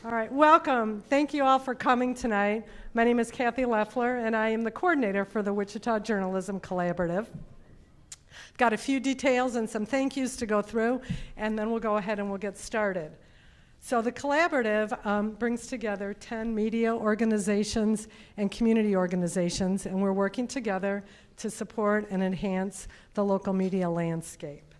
All right, welcome. Thank you all for coming tonight. My name is Kathy Leffler, and I am the coordinator for the Wichita Journalism Collaborative. Got a few details and some thank yous to go through, and then we'll go ahead and we'll get started. So the collaborative brings together 10 media organizations and community organizations, and we're working together to support and enhance the local media landscape.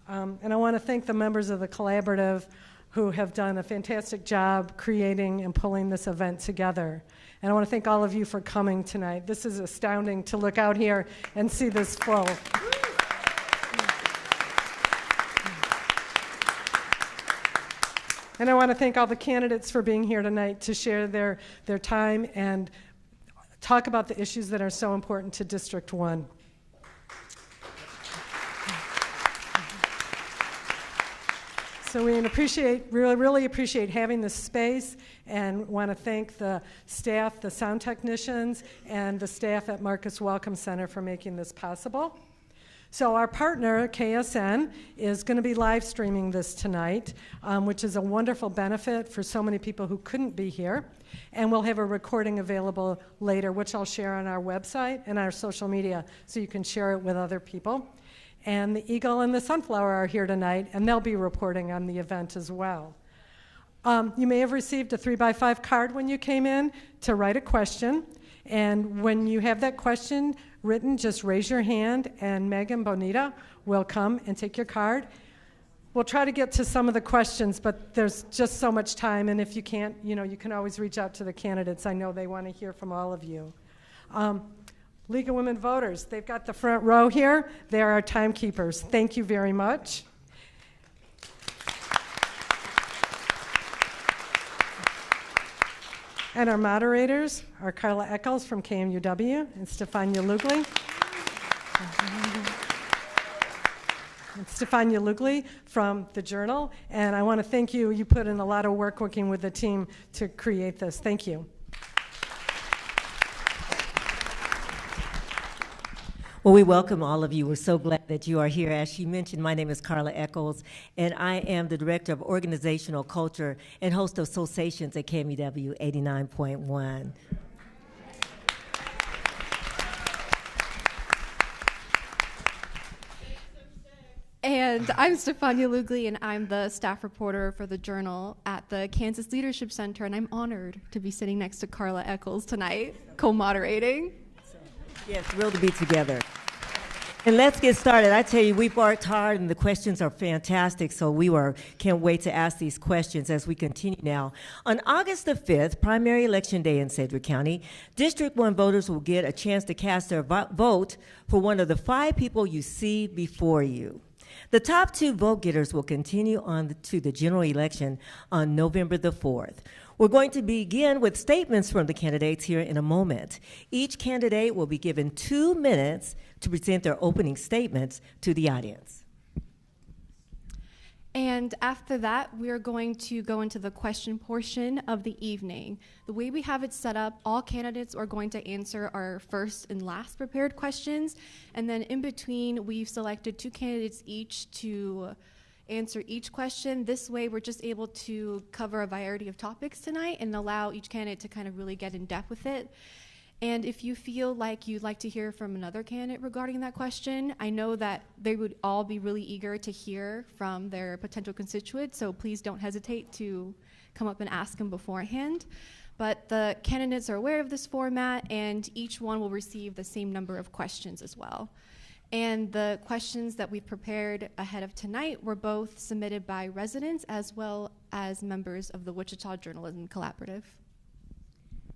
And I want to thank the members of the collaborative who have done a fantastic job creating and pulling this event together. And I want to thank all of you for coming tonight. This is astounding to look out here and see this full. And I want to thank all the candidates for being here tonight to share their time and talk about the issues that are so important to District 1. So we really appreciate having this space, and want to thank the staff, the sound technicians, and the staff at Marcus Welcome Center for making this possible. So our partner, KSN, is going to be live streaming this tonight, which is a wonderful benefit for so many people who couldn't be here. And we'll have a recording available later, which I'll share on our website and our social media, so you can share it with other people. And the Eagle and the Sunflower are here tonight, and they'll be reporting on the event as well. You may have received a 3x5 card when you came in to write a question. And when you have that question written, just raise your hand, and Megan Bonita will come and take your card. We'll try to get to some of the questions, but there's just so much time, and if you can't, you can always reach out to the candidates. I know they want to hear from all of you. League of Women Voters, they've got the front row here. They are our timekeepers. Thank you very much. And our moderators are Carla Eccles from KMUW and Stefania Lugli. Stefania Lugli from the Journal. And I want to thank you. You put in a lot of work working with the team to create this. Thank you. Well, we welcome all of you. We're so glad that you are here. As she mentioned, my name is Carla Eccles, and I am the Director of Organizational Culture and host of Associations at KMUW 89.1. And I'm Stefania Lugli, and I'm the staff reporter for the Journal at the Kansas Leadership Center, and I'm honored to be sitting next to Carla Eccles tonight, co-moderating. Yes, thrilled to be together. And let's get started. I tell you, we've worked hard, and the questions are fantastic, so can't wait to ask these questions as we continue now. On August the 5th, primary election day in Sedgwick County, District 1 voters will get a chance to cast their vote for one of the 5 people you see before you. The top 2 vote getters will continue on to the general election on November the 4th. We're going to begin with statements from the candidates here in a moment. Each candidate will be given 2 minutes to present their opening statements to the audience. And after that, we are going to go into the question portion of the evening. The way we have it set up, all candidates are going to answer our first and last prepared questions. And then in between, we've selected 2 candidates each to answer each question. This way, we're just able to cover a variety of topics tonight and allow each candidate to kind of really get in depth with it. And if you feel like you'd like to hear from another candidate regarding that question, I know that they would all be really eager to hear from their potential constituents, so please don't hesitate to come up and ask them beforehand. But the candidates are aware of this format, and each one will receive the same number of questions as well. And the questions that we prepared ahead of tonight were both submitted by residents as well as members of the Wichita Journalism Collaborative.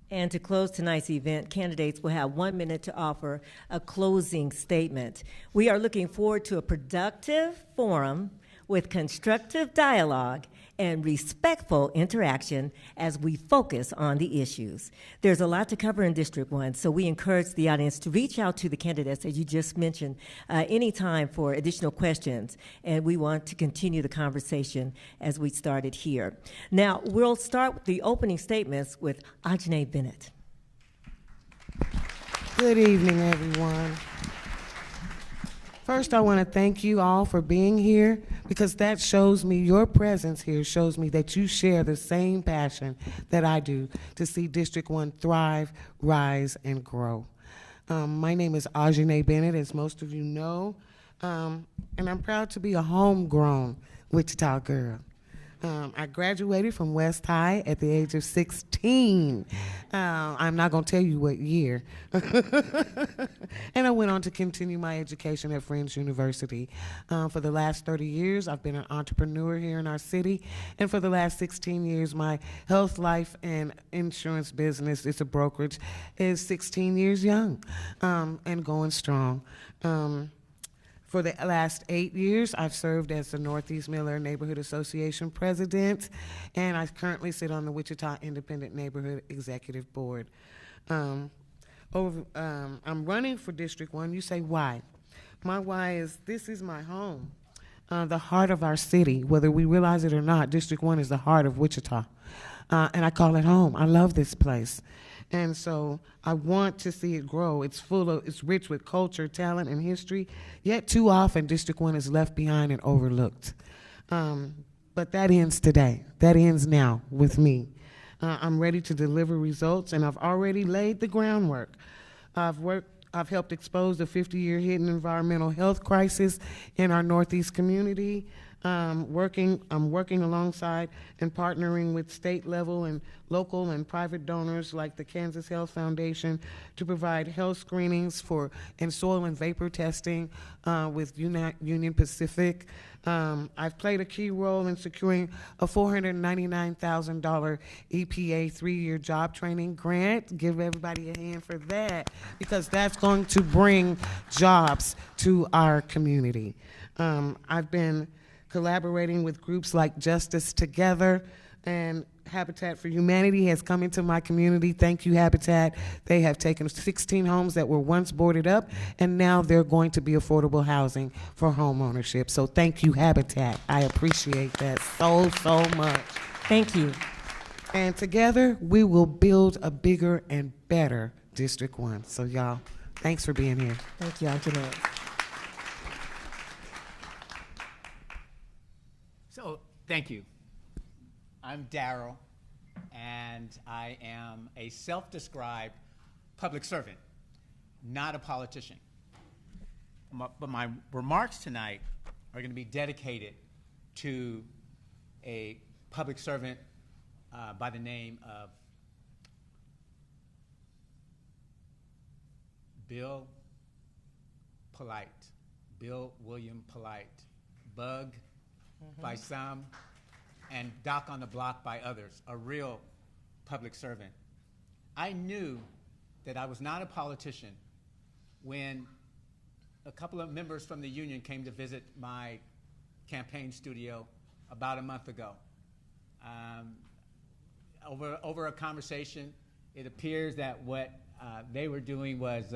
And to close tonight's event, candidates will have 1 minute to offer a closing statement. We are looking forward to a productive forum with constructive dialogue and respectful interaction as we focus on the issues. There's a lot to cover in District 1, so we encourage the audience to reach out to the candidates, as you just mentioned, anytime for additional questions, and we want to continue the conversation as we started here. Now, we'll start with the opening statements with Aujanae Bennett. Good evening, everyone. First, I want to thank you all for being here, because that shows me, your presence here shows me that you share the same passion that I do to see District 1 thrive, rise, and grow. My name is Aujanae Bennett, as most of you know, and I'm proud to be a homegrown Wichita girl. I graduated from West High at the age of 16. I'm not going to tell you what year. And I went on to continue my education at Friends University. For the last 30 years, I've been an entrepreneur here in our city. And for the last 16 years, my health, life, and insurance business, it's a brokerage, is 16 years young and going strong. For the last 8 years, I've served as the Northeast Miller Neighborhood Association president, and I currently sit on the Wichita Independent Neighborhood Executive Board. I'm running for District 1. You say, why? My why is, this is my home, the heart of our city. Whether we realize it or not, District 1 is the heart of Wichita, and I call it home. I love this place. And so I want to see it grow. It's rich with culture, talent, and history, yet too often District 1 is left behind and overlooked. But that ends today. That ends now with me. I'm ready to deliver results, and I've already laid the groundwork. I've helped expose the 50-year hidden environmental health crisis in our Northeast community. I'm working alongside and partnering with state level and local and private donors like the Kansas Health Foundation to provide health screenings and soil and vapor testing with Union Pacific. I've played a key role in securing a $499,000 EPA 3-year job training grant. Give everybody a hand for that, because that's going to bring jobs to our community. I've been collaborating with groups like Justice Together, and Habitat for Humanity has come into my community. Thank you, Habitat. They have taken 16 homes that were once boarded up, and now they're going to be affordable housing for home ownership. So thank you, Habitat. I appreciate that so, so much. Thank you. And together, we will build a bigger and better District 1. So y'all, thanks for being here. Thank you, Aujanae. So, thank you. I'm Darryl, and I am a self-described public servant, not a politician. But my remarks tonight are going to be dedicated to a public servant by the name of Bill William Polite, Bug by some, and Doc on the Block by others, a real public servant. I knew that I was not a politician when a couple of members from the union came to visit my campaign studio about a month ago. Over a conversation, it appears that what they were doing was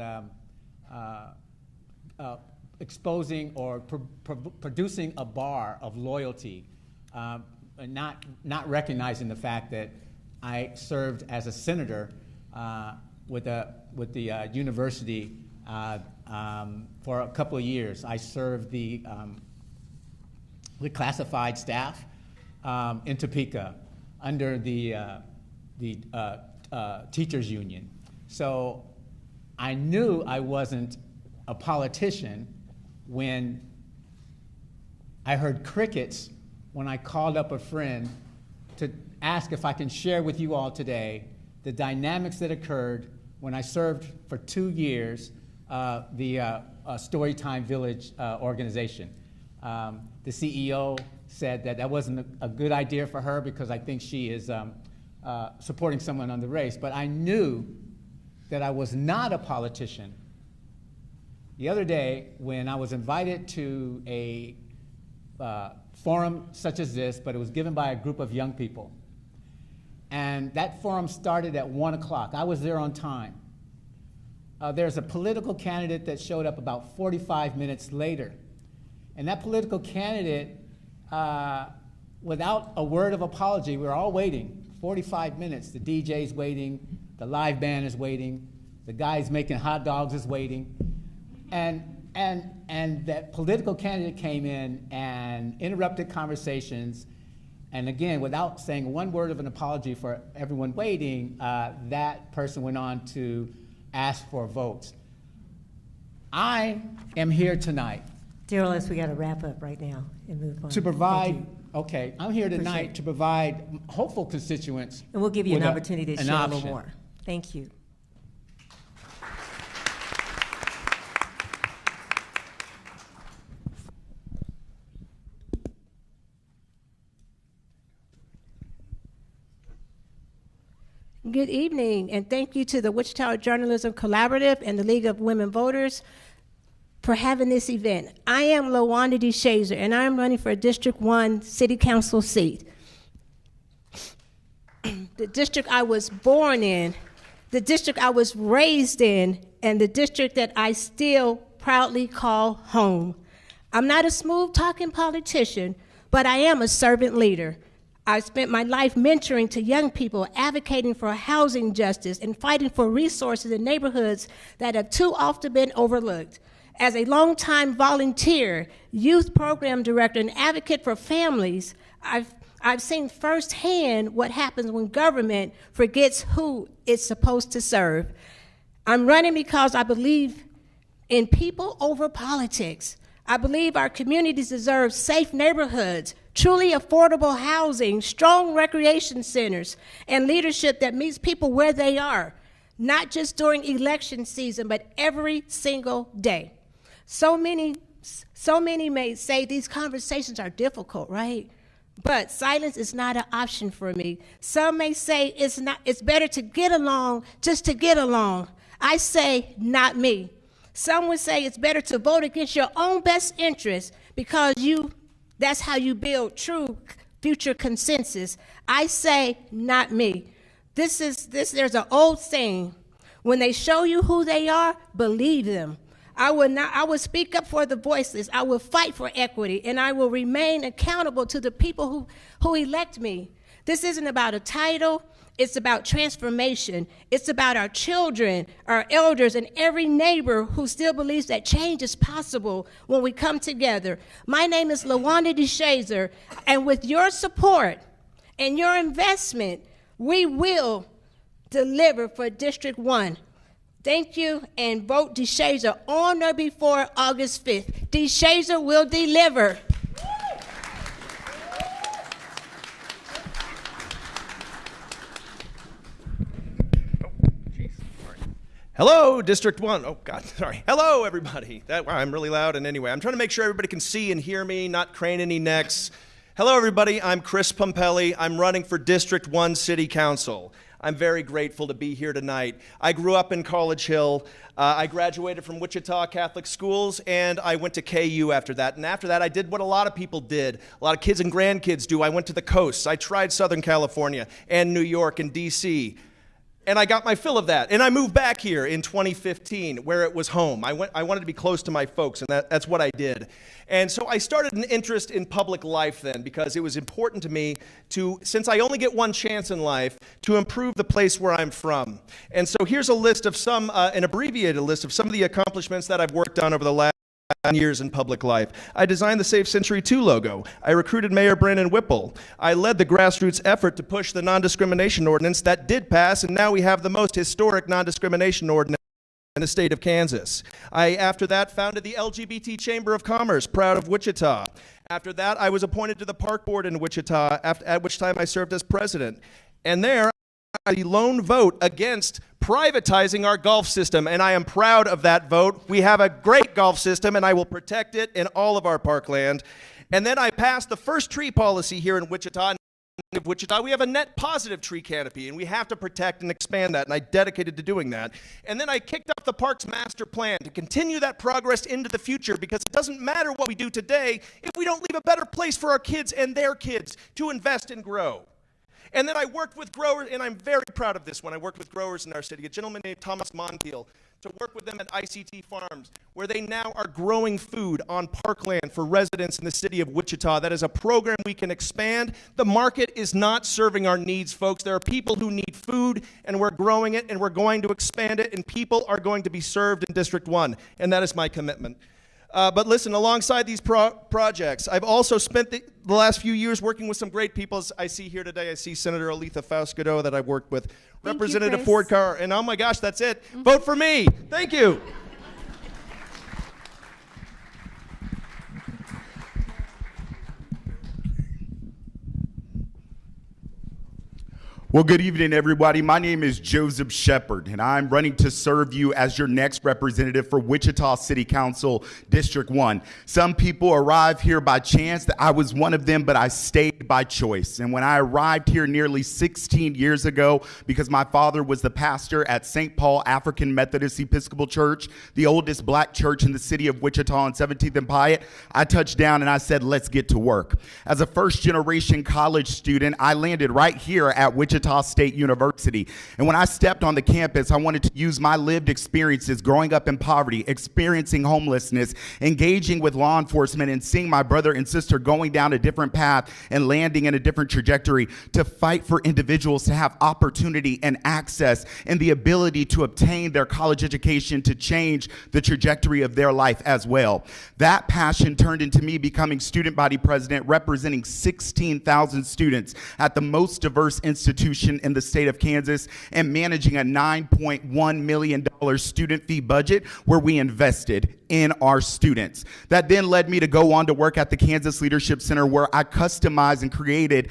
exposing or producing a bar of loyalty, and not recognizing the fact that I served as a senator with the university for a couple of years. I served the classified staff in Topeka under the teachers union. So I knew I wasn't a politician when I heard crickets when I called up a friend to ask if I can share with you all today the dynamics that occurred when I served for 2 years the Storytime Village organization. The CEO said that wasn't a good idea for her because I think she is supporting someone on the race, but I knew that I was not a politician. The other day, when I was invited to a forum such as this, but it was given by a group of young people, and that forum started at 1 o'clock. I was there on time. There's a political candidate that showed up about 45 minutes later, and that political candidate, without a word of apology, we were all waiting, 45 minutes. The DJ's waiting, the live band is waiting, the guys making hot dogs is waiting. And And that political candidate came in and interrupted conversations, and again, without saying one word of an apology for everyone waiting, that person went on to ask for votes. I am here tonight Darryl, as we got to wrap up right now and move on. to provide, okay, I'm here tonight Appreciate it. to provide hopeful constituents. And we'll give you an with opportunity to an share a option. little more. Thank you. Good evening, and thank you to the Wichita Journalism Collaborative and the League of Women Voters for having this event. I am LaWanda DeShazer, and I am running for a District 1 City Council seat. The district I was born in, the district I was raised in, and the district that I still proudly call home. I'm not a smooth-talking politician, but I am a servant leader. I spent my life mentoring to young people, advocating for housing justice, and fighting for resources in neighborhoods that have too often been overlooked. As a longtime volunteer, youth program director, and advocate for families, I've seen firsthand what happens when government forgets who it's supposed to serve. I'm running because I believe in people over politics. I believe our communities deserve safe neighborhoods, truly affordable housing, strong recreation centers, and leadership that meets people where they are, not just during election season, but every single day. So many may say these conversations are difficult, right? But silence is not an option for me. Some may say it's better to get along just to get along. I say, not me. Some would say it's better to vote against your own best interest because that's how you build true future consensus. I say, not me. There's an old saying, when they show you who they are, believe them. I will speak up for the voiceless. I will fight for equity, and I will remain accountable to the people who elect me. This isn't about a title. It's about transformation. It's about our children, our elders, and every neighbor who still believes that change is possible when we come together. My name is LaWanda DeShazer, and with your support and your investment, we will deliver for District 1. Thank you, and vote DeShazer on or before August 5th. DeShazer will deliver. Hello, District 1. Oh, God, sorry. Hello, everybody. Wow, I'm really loud, and anyway, I'm trying to make sure everybody can see and hear me, not crane any necks. Hello, everybody. I'm Chris Pumpelly. I'm running for District 1 City Council. I'm very grateful to be here tonight. I grew up in College Hill. I graduated from Wichita Catholic Schools, and I went to KU after that. And after that, I did what a lot of people did, a lot of kids and grandkids do. I went to the coasts. I tried Southern California and New York and D.C., and I got my fill of that. And I moved back here in 2015, where it was home. I wanted to be close to my folks, and that's what I did. And so I started an interest in public life then, because it was important to me to, since I only get one chance in life, to improve the place where I'm from. And so here's a list of some, an abbreviated list of some of the accomplishments that I've worked on over the last years in public life. I designed the Safe Century 2 logo. I recruited Mayor Brandon Whipple. I led the grassroots effort to push the non-discrimination ordinance that did pass, and now we have the most historic non-discrimination ordinance in the state of Kansas. I, after that, founded the LGBT Chamber of Commerce, proud of Wichita. After that, I was appointed to the Park Board in Wichita, at which time I served as president. And there, the lone vote against privatizing our golf system, and I am proud of that vote. We have a great golf system, and I will protect it in all of our parkland. And then I passed the first tree policy here in Wichita. We have a net positive tree canopy, and we have to protect and expand that, and I dedicated to doing that. And then I kicked off the Parks Master Plan to continue that progress into the future, because it doesn't matter what we do today if we don't leave a better place for our kids and their kids to invest and grow. And then I worked with growers, and I'm very proud of this one. I worked with growers in our city, a gentleman named Thomas Montiel, to work with them at ICT Farms, where they now are growing food on parkland for residents in the city of Wichita. That is a program we can expand. The market is not serving our needs, folks. There are people who need food, and we're growing it, and we're going to expand it, and people are going to be served in District 1, and that is my commitment. But listen, alongside these projects, I've also spent the last few years working with some great people. As I see here today, I see Senator Aletha Faust-Godot that I've worked with, Representative Ford Carr, and oh my gosh, that's it. Vote for me. Thank you. Well, good evening, everybody. My name is Joseph Shepard, and I'm running to serve you as your next representative for Wichita City Council, District 1. Some people arrive here by chance. I was one of them, but I stayed by choice. And when I arrived here nearly 16 years ago, because my father was the pastor at St. Paul African Methodist Episcopal Church, the oldest black church in the city of Wichita on 17th and Piatt, I touched down and I said, let's get to work. As a first-generation college student, I landed right here at Wichita State University. And when I stepped on the campus, I wanted to use my lived experiences growing up in poverty, experiencing homelessness, engaging with law enforcement, and seeing my brother and sister going down a different path and landing in a different trajectory to fight for individuals to have opportunity and access and the ability to obtain their college education to change the trajectory of their life as well. That passion turned into me becoming student body president, representing 16,000 students at the most diverse institution in the state of Kansas, and managing a $9.1 million student fee budget where we invested in our students. That then led me to go on to work at the Kansas Leadership Center, where I customized and created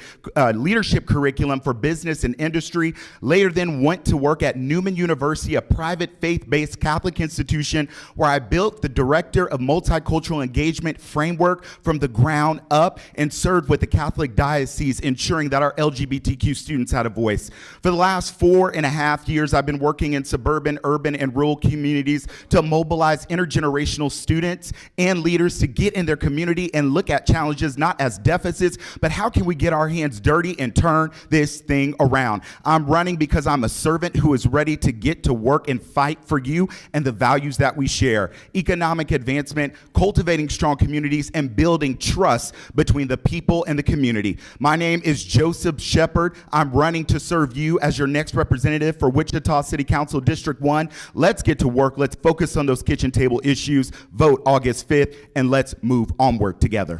leadership curriculum for business and industry. Later then went to work at Newman University, a private faith-based Catholic institution, where I built the Director of Multicultural Engagement framework from the ground up and served with the Catholic Diocese, ensuring that our LGBTQ students had a voice. For the last 4.5 years, I've been working in suburban, urban, and rural communities to mobilize intergenerational students and leaders to get in their community and look at challenges not as deficits, but how can we get our hands dirty and turn this thing around. I'm running because I'm a servant who is ready to get to work and fight for you and the values that we share: economic advancement, cultivating strong communities, and building trust between the people and the community. My name is Joseph Shepard. I'm running to serve you as your next representative for Wichita City Council District 1. Let's get to work. Let's focus on those kitchen table issues. Vote August 5th, and let's move onward together.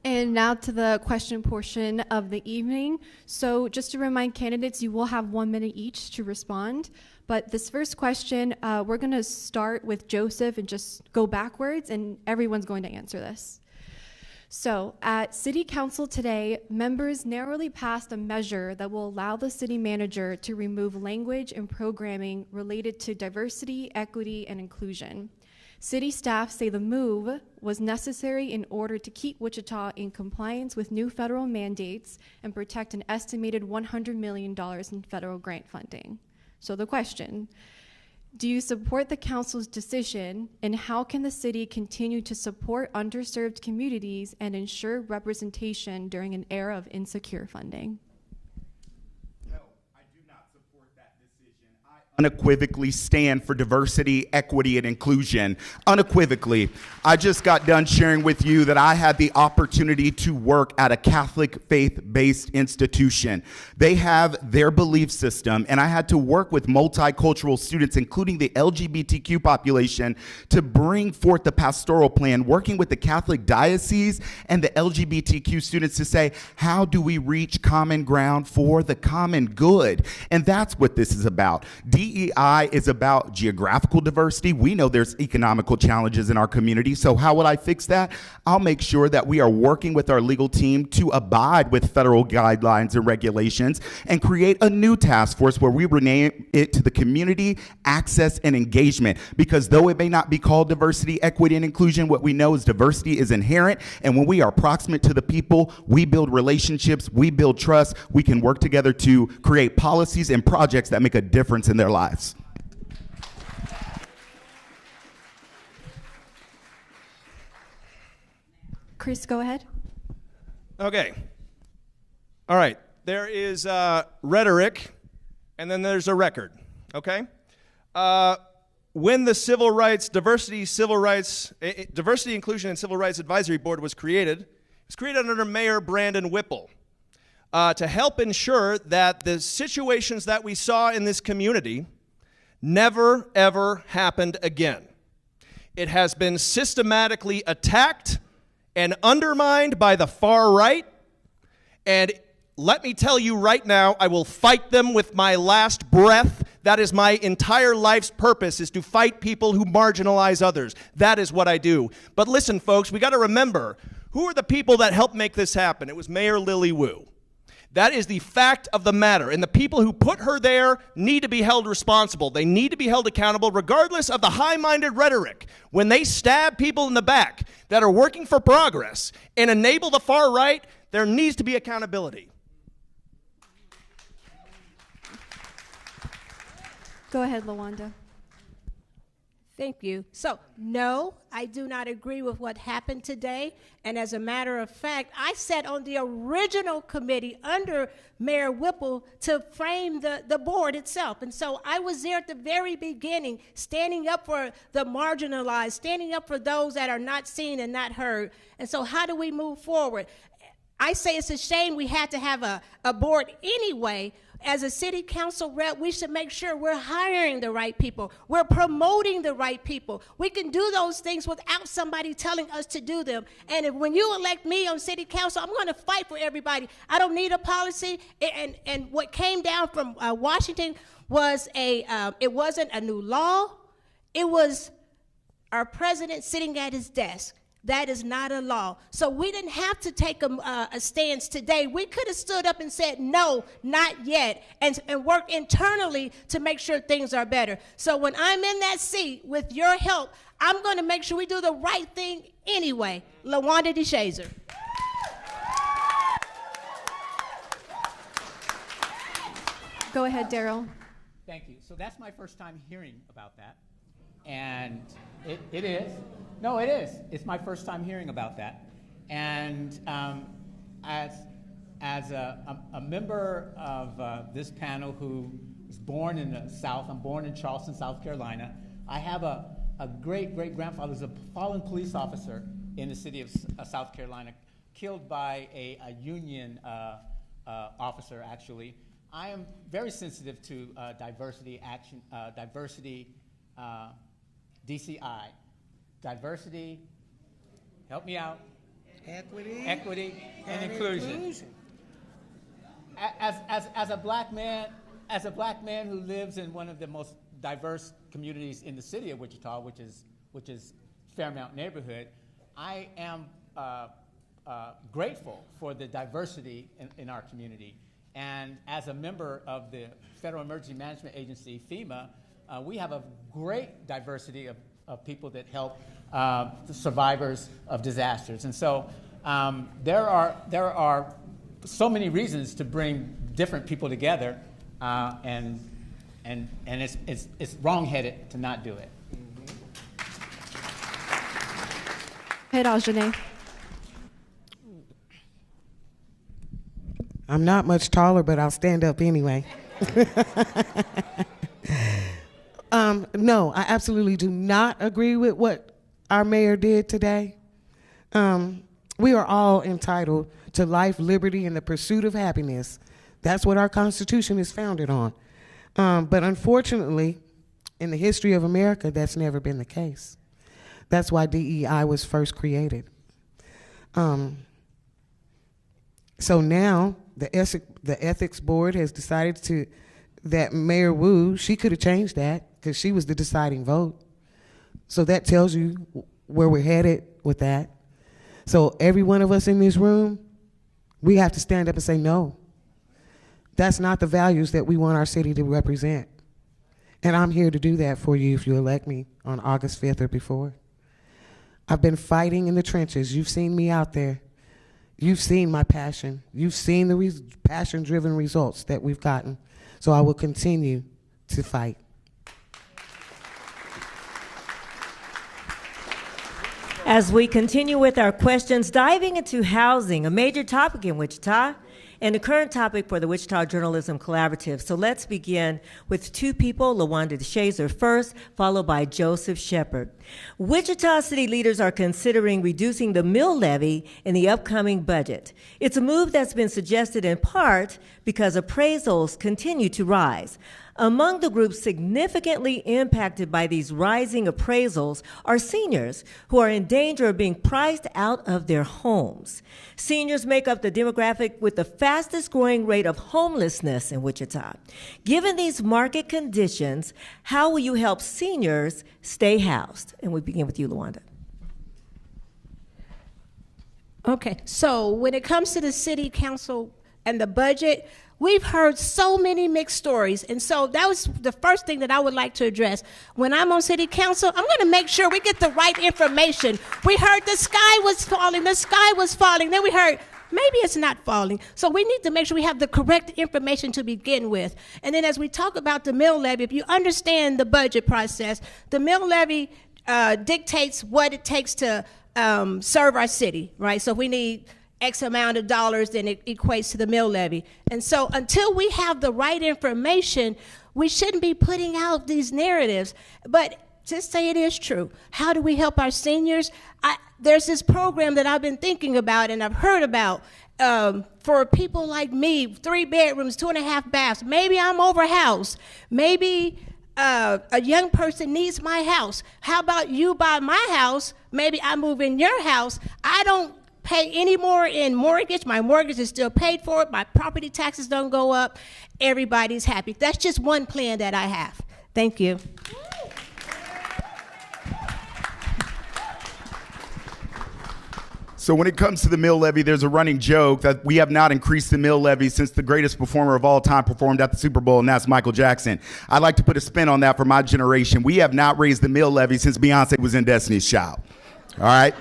And now to the question portion of the evening. So just to remind candidates, you will have 1 minute each to respond. But this first question, we're going to start with Joseph and just go backwards, and everyone's going to answer this. So at City Council today, members narrowly passed a measure that will allow the city manager to remove language and programming related to diversity, equity, and inclusion. City staff say the move was necessary in order to keep Wichita in compliance with new federal mandates and protect an estimated $100 million in federal grant funding. So the question: do you support the council's decision, and how can the city continue to support underserved communities and ensure representation during an era of insecure funding? No, I do not support that decision. I unequivocally stand for diversity, equity, and inclusion. Unequivocally. I just got done sharing with you that I had the opportunity to work at a Catholic faith-based institution. They have their belief system, and I had to work with multicultural students, including the LGBTQ population, to bring forth the pastoral plan, working with the Catholic Diocese and the LGBTQ students to say, how do we reach common ground for the common good? And that's what this is about. DEI is about geographical diversity. We know there's economical challenges in our community, so how will I fix that? I'll make sure that we are working with our legal team to abide with federal guidelines and regulations and create a new task force where we rename it to the Community Access and Engagement, because though it may not be called diversity, equity, and inclusion, what we know is diversity is inherent, and when we are proximate to the people, we build relationships, we build trust, we can work together to create policies and projects that make a difference in their lives. Chris, go ahead. Okay. All right. There is rhetoric, and then there's a record. Okay? When the Civil Rights, Diversity, Inclusion, and Civil Rights Advisory Board was created, it was created under Mayor Brandon Whipple. to help ensure that the situations that we saw in this community never, ever happened again. It has been systematically attacked and undermined by the far right, and let me tell you right now, I will fight them with my last breath. That is my entire life's purpose, is to fight people who marginalize others. That is what I do. But listen, folks, we got to remember, who are the people that helped make this happen? It was Mayor Lily Wu. That is the fact of the matter. And the people who put her there need to be held responsible. They need to be held accountable regardless of the high-minded rhetoric. When they stab people in the back that are working for progress and enable the far right, there needs to be accountability. Go ahead, LaWanda. Thank you. So, no, I do not agree with what happened today. And as a matter of fact, I sat on the original committee under Mayor Whipple to frame the board itself. And so I was there at the very beginning, standing up for the marginalized, standing up for those that are not seen and not heard. And so how do we move forward? I say it's a shame we had to have a board anyway. As a city council rep, we should make sure we're hiring the right people. We're promoting the right people. We can do those things without somebody telling us to do them. And when you elect me on city council, I'm going to fight for everybody. I don't need a policy. And what came down from Washington was it wasn't a new law. It was our president sitting at his desk. That is not a law. So we didn't have to take a stance today. We could have stood up and said, no, not yet, and work internally to make sure things are better. So when I'm in that seat, with your help, I'm going to make sure we do the right thing anyway. LaWanda DeShazer. Go ahead, Darryl. Thank you. So that's my first time hearing about that. And it is. No, it is. It's my first time hearing about that. And as a member of this panel who was born in the South, I'm born in Charleston, South Carolina. I have a great-great-grandfather who's a fallen police officer in the city of South Carolina, killed by a Union officer, actually. I am very sensitive to diversity action, DCI, diversity, help me out. Equity and inclusion. As a black man who lives in one of the most diverse communities in the city of Wichita, which is Fairmount neighborhood, I am grateful for the diversity in our community. And as a member of the Federal Emergency Management Agency, FEMA, we have a great diversity of people that help the survivors of disasters. And so there are so many reasons to bring different people together, and it's wrong-headed to not do it. Head Aujanae. I'm not much taller, but I'll stand up anyway. No, I absolutely do not agree with what our mayor did today. We are all entitled to life, liberty, and the pursuit of happiness. That's what our Constitution is founded on. But unfortunately, in the history of America, that's never been the case. That's why DEI was first created. So now the ethics board has decided that Mayor Wu, she could have changed that because she was the deciding vote. So that tells you where we're headed with that. So every one of us in this room, we have to stand up and say, no, that's not the values that we want our city to represent. And I'm here to do that for you if you elect me on August 5th or before. I've been fighting in the trenches. You've seen me out there. You've seen my passion. You've seen the passion-driven results that we've gotten. So I will continue to fight. As we continue with our questions, diving into housing, a major topic in Wichita, and the current topic for the Wichita Journalism Collaborative. So let's begin with two people, LaWanda DeShazer first, followed by Joseph Shepard. Wichita city leaders are considering reducing the mill levy in the upcoming budget. It's a move that's been suggested in part because appraisals continue to rise. Among the groups significantly impacted by these rising appraisals are seniors who are in danger of being priced out of their homes. Seniors make up the demographic with the fastest growing rate of homelessness in Wichita. Given these market conditions, how will you help seniors stay housed? And we begin with you, LaWanda. Okay, so when it comes to the city council and the budget, we've heard so many mixed stories, and so that was the first thing that I would like to address. When I'm on city council, I'm going to make sure we get the right information. We heard the sky was falling, then we heard maybe it's not falling. So we need to make sure we have the correct information to begin with. And then as we talk about the mill levy, if you understand the budget process, the mill levy dictates what it takes to serve our city, right? So if we need X amount of dollars, then it equates to the mill levy. And so until we have the right information, we shouldn't be putting out these narratives. But just say it is true. How do we help our seniors? There's this program that I've been thinking about and I've heard about for people like me, 3 bedrooms, 2.5 baths. Maybe I'm overhoused. Maybe a young person needs my house. How about you buy my house? Maybe I move in your house. I don't pay any more in mortgage. My mortgage is still paid for. My property taxes don't go up. Everybody's happy. That's just one plan that I have. Thank you. So when it comes to the mill levy, there's a running joke that we have not increased the mill levy since the greatest performer of all time performed at the Super Bowl, and that's Michael Jackson. I'd like to put a spin on that for my generation. We have not raised the mill levy since Beyonce was in Destiny's Child. All right?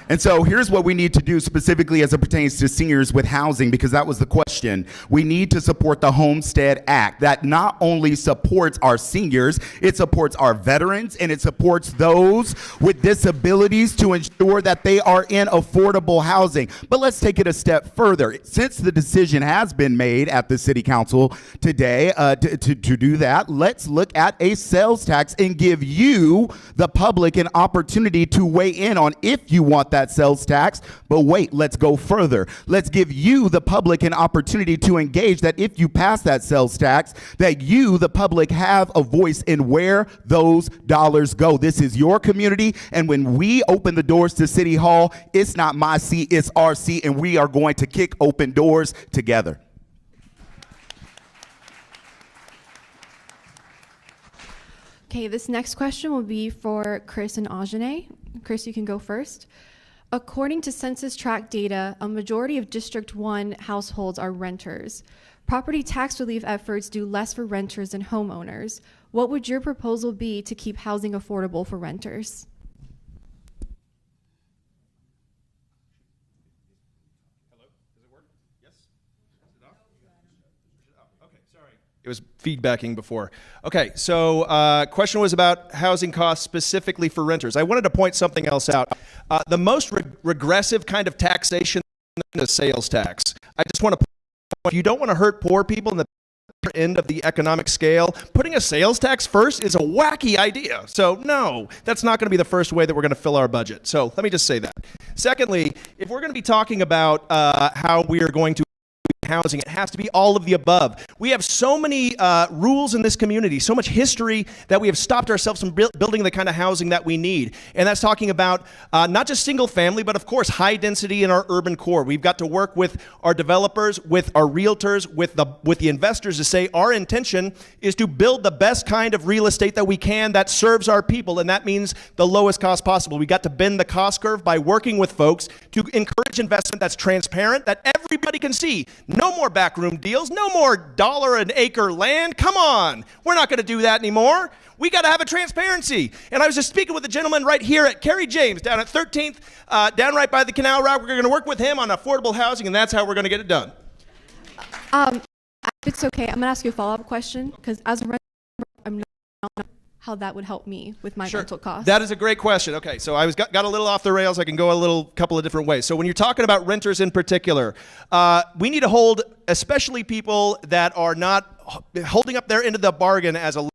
And so here's what we need to do specifically as it pertains to seniors with housing, because that was the question. We need to support the Homestead Act that not only supports our seniors, it supports our veterans, and it supports those with disabilities to ensure that they are in affordable housing. But let's take it a step further. Since the decision has been made at the City Council today to do that, let's look at a sales tax and give you, the public, an opportunity to weigh in on if you want that sales tax. But wait, let's go further. Let's give you, the public, an opportunity to engage that if you pass that sales tax, that you, the public, have a voice in where those dollars go. This is your community, and when we open the doors to City Hall, it's not my seat, it's our seat, and we are going to kick open doors together. Okay, this next question will be for Chris and Aujanae. Chris, you can go first. According to census tract data, a majority of District 1 households are renters. Property tax relief efforts do less for renters than homeowners. What would your proposal be to keep housing affordable for renters? Hello? Does it work? Yes? Is it off? Okay, sorry. It was feedbacking before. Okay, so question was about housing costs specifically for renters. I wanted to point something else out. The most regressive kind of taxation is sales tax. I just want to point out, if you don't want to hurt poor people in the end of the economic scale, putting a sales tax first is a wacky idea. So no, that's not going to be the first way that we're going to fill our budget. So let me just say that. Secondly, if we're going to be talking about how we are going to housing, it has to be all of the above. We have so many rules in this community, so much history, that we have stopped ourselves from building the kind of housing that we need. And that's talking about not just single family, but of course high density in our urban core. We've got to work with our developers, with our realtors, with the investors to say our intention is to build the best kind of real estate that we can that serves our people, and that means the lowest cost possible. We got to bend the cost curve by working with folks to encourage investment that's transparent, that everybody can see. No more backroom deals, no more dollar an acre land. Come on, we're not going to do that anymore. We got to have a transparency. And I was just speaking with a gentleman right here at Kerry James down at 13th, down right by the Canal Route. We're going to work with him on affordable housing, and that's how we're going to get it done. If it's okay, I'm going to ask you a follow-up question, because as a renter, I'm not how that would help me with my Sure. rental costs. That is a great question. Okay, so I got a little off the rails. I can go a couple of different ways. So when you're talking about renters in particular, we need to hold, especially people that are not holding up their end of the bargain as a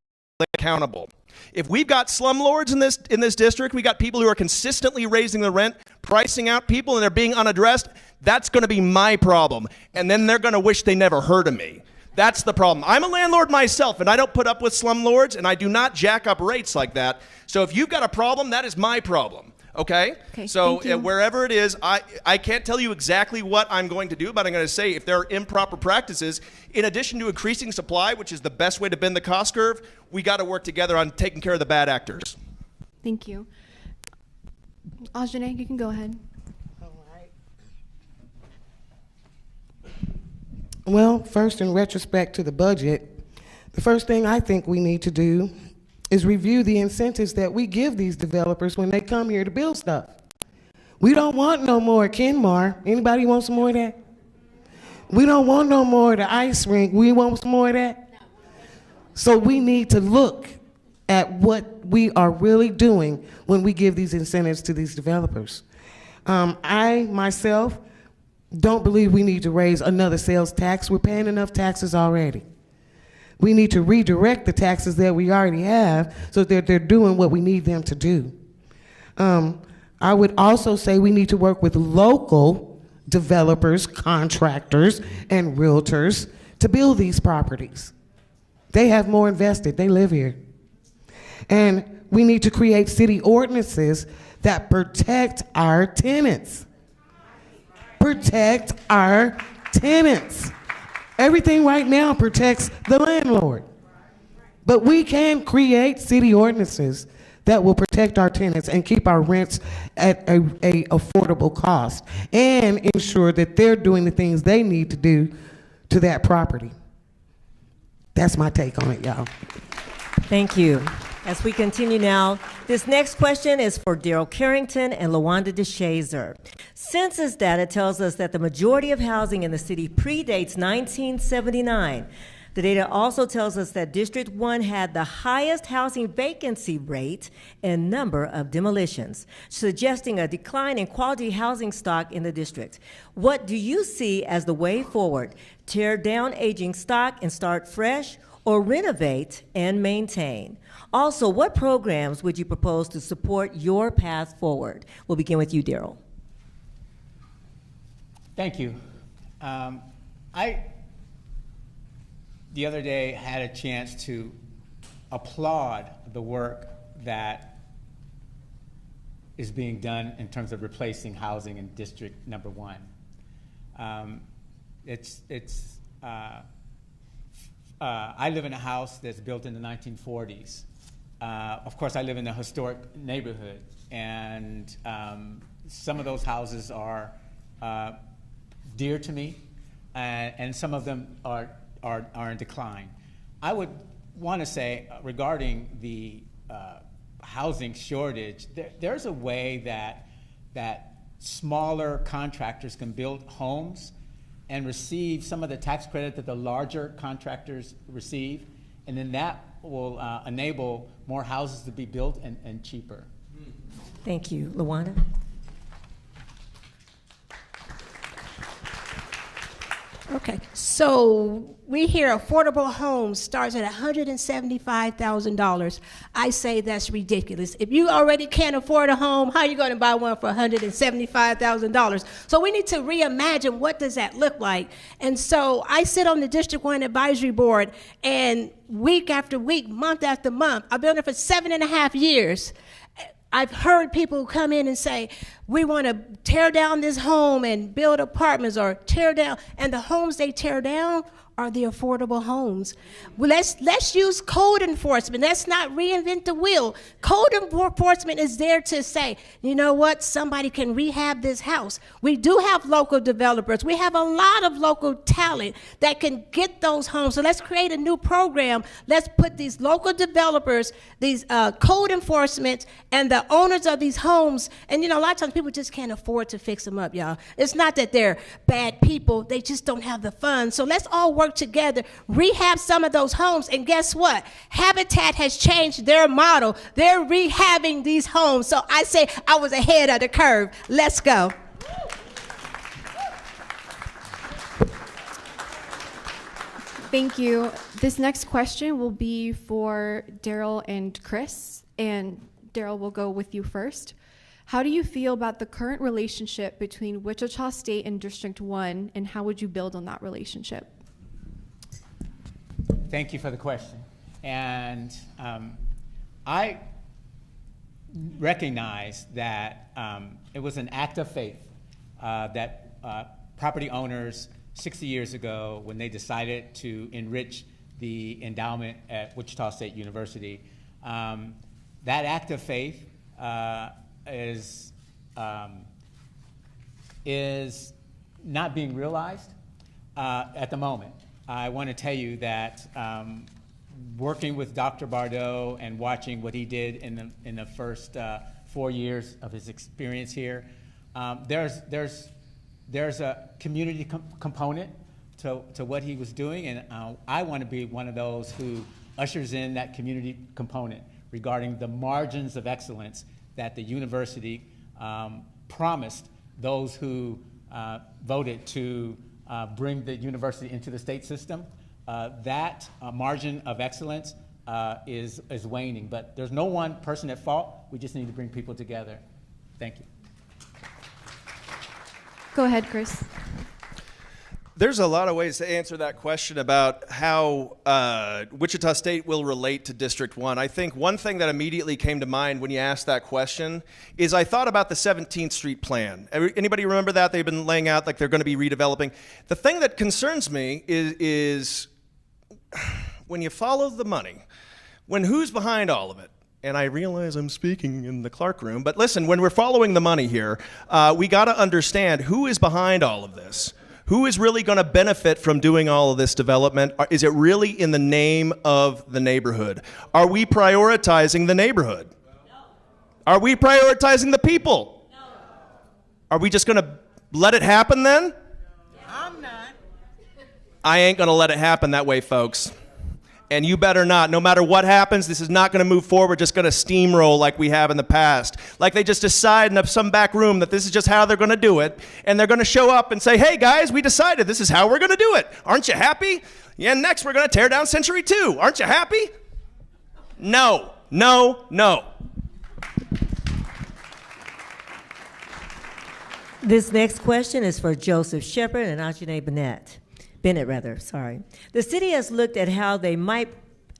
accountable. If we've got slumlords in this district, we got people who are consistently raising the rent, pricing out people, and they're being unaddressed, that's going to be my problem. And then they're going to wish they never heard of me. That's the problem. I'm a landlord myself, and I don't put up with slumlords, and I do not jack up rates like that. So if you've got a problem, that is my problem. Okay? So thank you. wherever it is, I can't tell you exactly what I'm going to do, but I'm going to say if there are improper practices, in addition to increasing supply, which is the best way to bend the cost curve, we got to work together on taking care of the bad actors. Thank you. Aujanae, you can go ahead. Well, first, in retrospect to the budget, the first thing I think we need to do is review the incentives that we give these developers when they come here to build stuff. We don't want no more Kenmar. Anybody want some more of that? We don't want no more of the ice rink. We want some more of that? So we need to look at what we are really doing when we give these incentives to these developers. I, myself, don't believe we need to raise another sales tax. We're paying enough taxes already. We need to redirect the taxes that we already have so that they're doing what we need them to do. I would also say we need to work with local developers, contractors, and realtors to build these properties. They have more invested, they live here. And we need to create city ordinances that protect our tenants. Protect our tenants. Everything right now protects the landlord. But we can create city ordinances that will protect our tenants and keep our rents at a affordable cost and ensure that they're doing the things they need to do to that property. That's my take on it, y'all. Thank you. As we continue now, this next question is for Darryl Carrington and LaWanda DeShazer. Census data tells us that the majority of housing in the city predates 1979. The data also tells us that District 1 had the highest housing vacancy rate and number of demolitions, suggesting a decline in quality housing stock in the district. What do you see as the way forward? Tear down aging stock and start fresh, or renovate and maintain? Also, what programs would you propose to support your path forward? We'll begin with you, Darryl. Thank you. I, the other day, had a chance to applaud the work that is being done in terms of replacing housing in District Number 1. I live in a house that's built in the 1940s. Of course, I live in a historic neighborhood, and some of those houses are dear to me, and some of them are in decline. I would want to say regarding the housing shortage, there's a way that smaller contractors can build homes and receive some of the tax credit that the larger contractors receive, and then that will enable more houses to be built and cheaper. Thank you. LaWanda? Okay, so we hear affordable homes starts at $175,000. I say that's ridiculous. If you already can't afford a home, how are you going to buy one for $175,000? So we need to reimagine what does that look like. And so I sit on the District 1 Advisory Board, and week after week, month after month, I've been there for 7.5 years. I've heard people come in and say, we want to tear down this home and build apartments, or tear down, and the homes they tear down are the affordable homes. Well, let's use code enforcement. Let's not reinvent the wheel. Code enforcement is there to say, you know what, somebody can rehab this house. We do have local developers. We have a lot of local talent that can get those homes. So let's create a new program. Let's put these local developers, these code enforcement, and the owners of these homes, and you know, a lot of times people just can't afford to fix them up, y'all. It's not that they're bad people, they just don't have the funds. So let's all work work together, rehab some of those homes. And guess what? Habitat has changed their model. They're rehabbing these homes. So I say I was ahead of the curve. Let's go. Thank you. This next question will be for Darryl and Chris. And Darryl, will go with you first. How do you feel about the current relationship between Wichita State and District 1, and how would you build on that relationship? Thank you for the question. And I recognize that it was an act of faith that property owners 60 years ago, when they decided to enrich the endowment at Wichita State University, that act of faith is not being realized at the moment. I want to tell you that working with Dr. Bardot and watching what he did in the first 4 years of his experience here, there's a community component to what he was doing, and I want to be one of those who ushers in that community component regarding the margins of excellence that the university promised those who voted to bring the university into the state system. That margin of excellence is waning, but there's no one person at fault. We just need to bring people together. Thank you. Go ahead, Chris. There's a lot of ways to answer that question about how Wichita State will relate to District 1. I think one thing that immediately came to mind when you asked that question is I thought about the 17th Street plan. Anybody remember that? They've been laying out like they're going to be redeveloping. The thing that concerns me is when you follow the money, when who's behind all of it? And I realize I'm speaking in the Clark room, but listen, when we're following the money here, we got to understand who is behind all of this. Who is really going to benefit from doing all of this development? Is it really in the name of the neighborhood? Are we prioritizing the neighborhood? No. Are we prioritizing the people? No. Are we just going to let it happen then? No. I'm not. I ain't going to let it happen that way, folks. And you better not. No matter what happens, this is not going to move forward, just going to steamroll like we have in the past. Like they just decide in some back room that this is just how they're going to do it. And they're going to show up and say, hey, guys, we decided this is how we're going to do it. Aren't you happy? Yeah, next we're going to tear down Century 2. Aren't you happy? No, no, no. This next question is for Joseph Shepard and Aujanae Bennett. The city has looked at how they might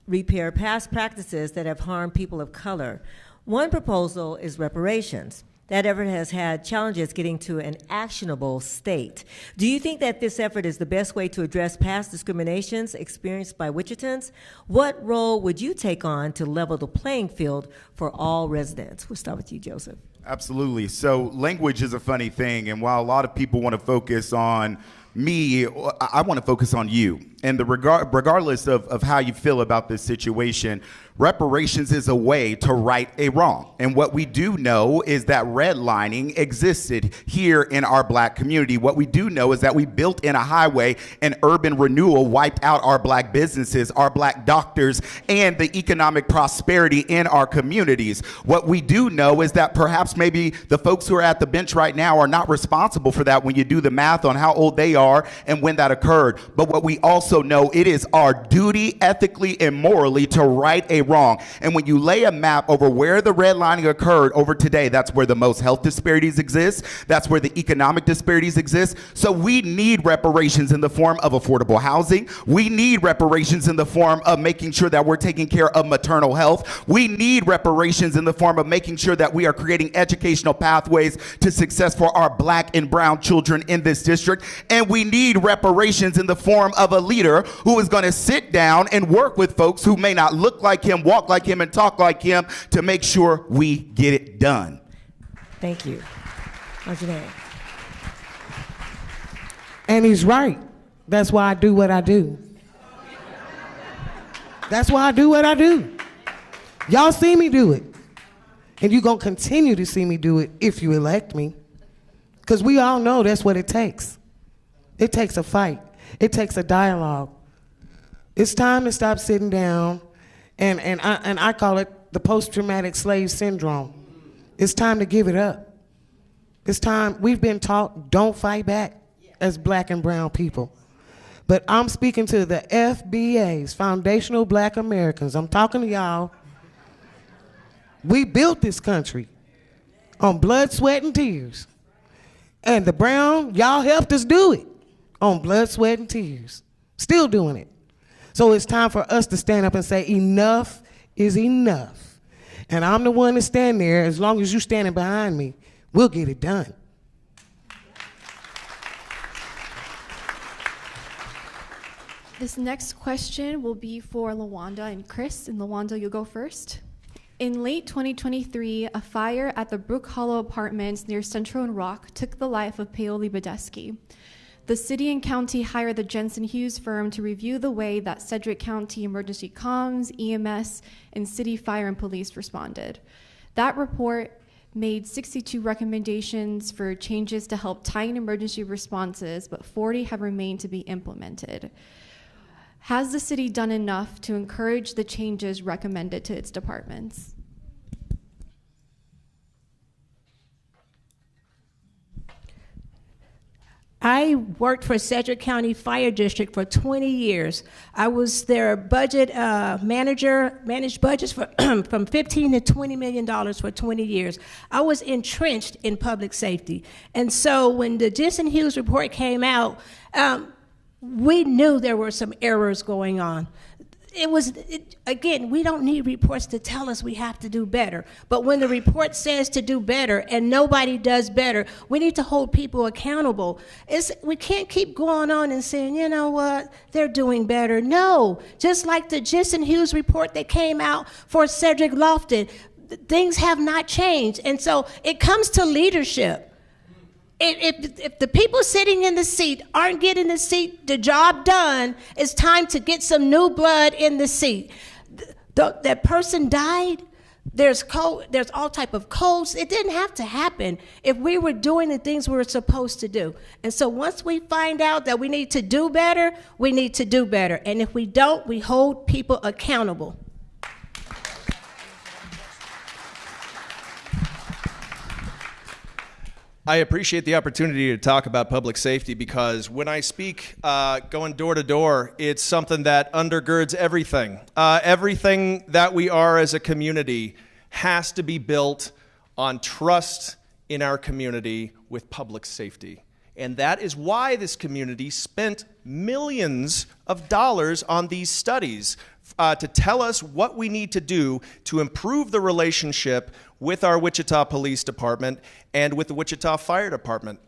repair past practices that have harmed people of color. One proposal is reparations. That effort has had challenges getting to an actionable state. Do you think that this effort is the best way to address past discriminations experienced by Wichitans? What role would you take on to level the playing field for all residents? We'll start with you, Joseph. Absolutely. So language is a funny thing, and while a lot of people want to focus on me, I want to focus on you. And regardless of how you feel about this situation, reparations is a way to right a wrong. And what we do know is that redlining existed here in our black community. What we do know is that we built in a highway and urban renewal wiped out our black businesses, our black doctors, and the economic prosperity in our communities. What we do know is that perhaps maybe the folks who are at the bench right now are not responsible for that when you do the math on how old they are and when that occurred. But what we also know, it is our duty ethically and morally to right a wrong. And when you lay a map over where the redlining occurred over today, that's where the most health disparities exist. That's where the economic disparities exist. So we need reparations in the form of affordable housing. We need reparations in the form of making sure that we're taking care of maternal health. We need reparations in the form of making sure that we are creating educational pathways to success for our black and brown children in this district. And we need reparations in the form of a leader who is going to sit down and work with folks who may not look like him, walk like him, and talk like him to make sure we get it done. Thank you. Aujanae. And he's right. That's why I do what I do. That's why I do what I do. Y'all see me do it. And you're going to continue to see me do it if you elect me. Because we all know that's what it takes. It takes a fight. It takes a dialogue. It's time to stop sitting down, and I call it the post-traumatic slave syndrome. It's time to give it up. It's time. We've been taught don't fight back as black and brown people. But I'm speaking to the FBAs, Foundational Black Americans. I'm talking to y'all. We built this country on blood, sweat, and tears. And the brown, y'all helped us do it on blood, sweat, and tears. Still doing it. So it's time for us to stand up and say, enough is enough. And I'm the one to stand there. As long as you're standing behind me, we'll get it done. This next question will be for LaWanda and Chris. And LaWanda, you'll go first. In late 2023, a fire at the Brook Hollow Apartments near Central and Rock took the life of Paoli Badesky. The city and county hired the Jensen Hughes firm to review the way that Sedgwick County Emergency Comms, EMS, and city fire and police responded. That report made 62 recommendations for changes to help tighten emergency responses, but 40 have remained to be implemented. Has the city done enough to encourage the changes recommended to its departments? I worked for Sedgwick County Fire District for 20 years. I was their budget manager, managed budgets for from $15 to $20 million for 20 years. I was entrenched in public safety. And so when the Jensen Hughes report came out, we knew there were some errors going on. Again, we don't need reports to tell us we have to do better. But when the report says to do better and nobody does better, we need to hold people accountable. We can't keep going on and saying, you know what, they're doing better. No, just like the Jensen Hughes report that came out for Cedric Lofton, things have not changed. And so it comes to leadership. If the people sitting in the seat aren't getting the job done, it's time to get some new blood in the seat. That person died. There's all type of codes. It didn't have to happen if we were doing the things we were supposed to do. And so once we find out that we need to do better, we need to do better. And if we don't, we hold people accountable. I appreciate the opportunity to talk about public safety because when I speak going door to door, it's something that undergirds everything. Everything that we are as a community has to be built on trust in our community with public safety. And that is why this community spent millions of dollars on these studies to tell us what we need to do to improve the relationship with our Wichita Police Department and with the Wichita Fire Department.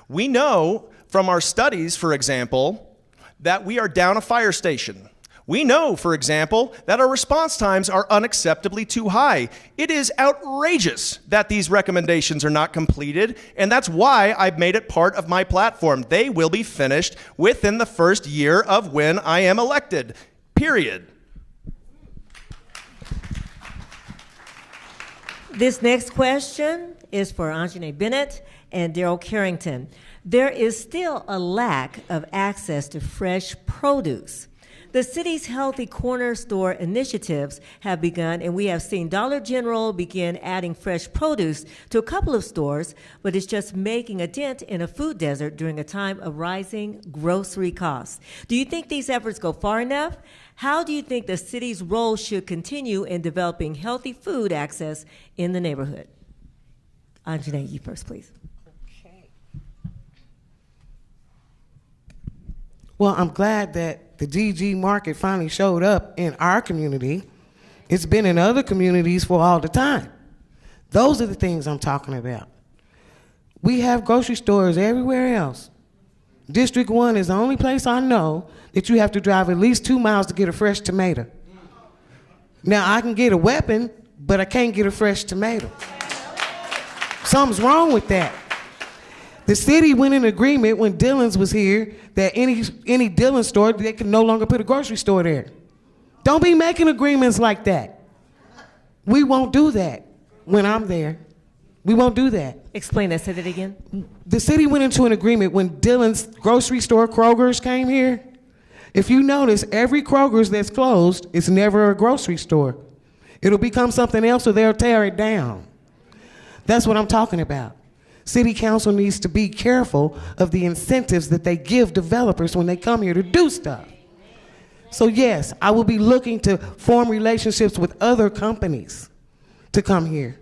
We know from our studies, for example, that we are down a fire station. We know, for example, that our response times are unacceptably too high. It is outrageous that these recommendations are not completed, and that's why I've made it part of my platform. They will be finished within the first year of when I am elected, period. This next question is for Aujanae Bennett and Darryl Carrington. There is still a lack of access to fresh produce. The city's Healthy Corner Store initiatives have begun, and we have seen Dollar General begin adding fresh produce to a couple of stores, but it's just making a dent in a food desert during a time of rising grocery costs. Do you think these efforts go far enough? How do you think the city's role should continue in developing healthy food access in the neighborhood? Aujanae, you first, please. Well, I'm glad that the DG market finally showed up in our community. It's been in other communities for all the time. Those are the things I'm talking about. We have grocery stores everywhere else. District 1 is the only place I know that you have to drive at least 2 miles to get a fresh tomato. Now, I can get a weapon, but I can't get a fresh tomato. Something's wrong with that. The city went in agreement when Dillon's was here that any Dillon store, they can no longer put a grocery store there. Don't be making agreements like that. We won't do that when I'm there. We won't do that. Explain that. Say that again. The city went into an agreement when Dillon's grocery store, Kroger's, came here If you notice, every Kroger's that's closed is never a grocery store. It'll become something else or they'll tear it down. That's what I'm talking about. City council needs to be careful of the incentives that they give developers when they come here to do stuff. So yes, I will be looking to form relationships with other companies to come here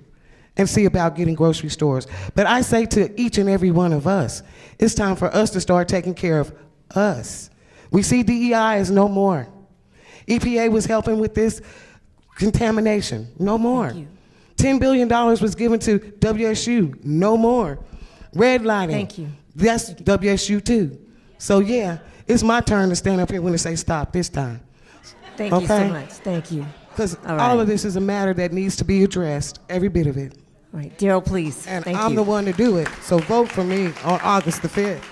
and see about getting grocery stores. But I say to each and every one of us, it's time for us to start taking care of us. We see DEI is no more. EPA was helping with this contamination, no more. $10 billion was given to WSU, no more. Redlining, Thank you. That's WSU too. So yeah, it's my turn to stand up here when they say stop this time. Thank you so much. Thank you. Because All all right. of this is a matter that needs to be addressed, every bit of it. All right, Darryl, please. And Thank I'm you. the one to do it, so vote for me on August the 5th.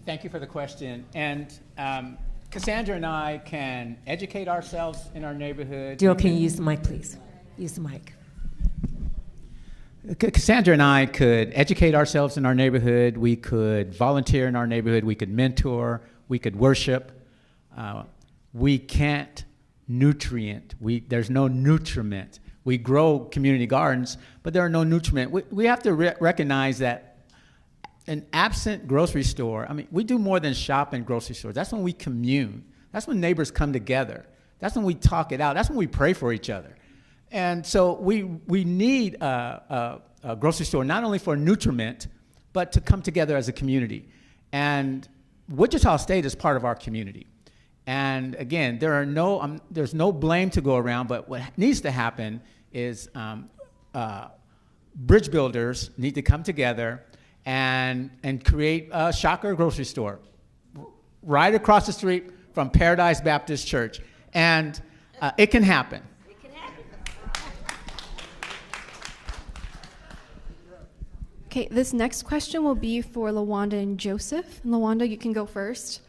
Thank you for the question. And Cassandra and I can educate ourselves in our neighborhood. Darryl, can you use the mic, please? Use the mic. Cassandra and I could educate ourselves in our neighborhood. We could volunteer in our neighborhood. We could mentor. We could worship. We can't nutrient. There's no nutriment. We grow community gardens, but there are no nutriment. We have to recognize that an absent grocery store, I mean, we do more than shop in grocery stores. That's when we commune. That's when neighbors come together. That's when we talk it out. That's when we pray for each other. And so we need a grocery store not only for nutriment, but to come together as a community. And Wichita State is part of our community. And again, there's no blame to go around, but what needs to happen is bridge builders need to come together and create a Shocker grocery store right across the street from Paradise Baptist Church. And it can happen. Okay, this next question will be for LaWanda and Joseph. And LaWanda, you can go first.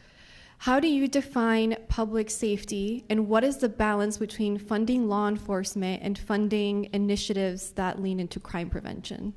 How do you define public safety, and what is the balance between funding law enforcement and funding initiatives that lean into crime prevention?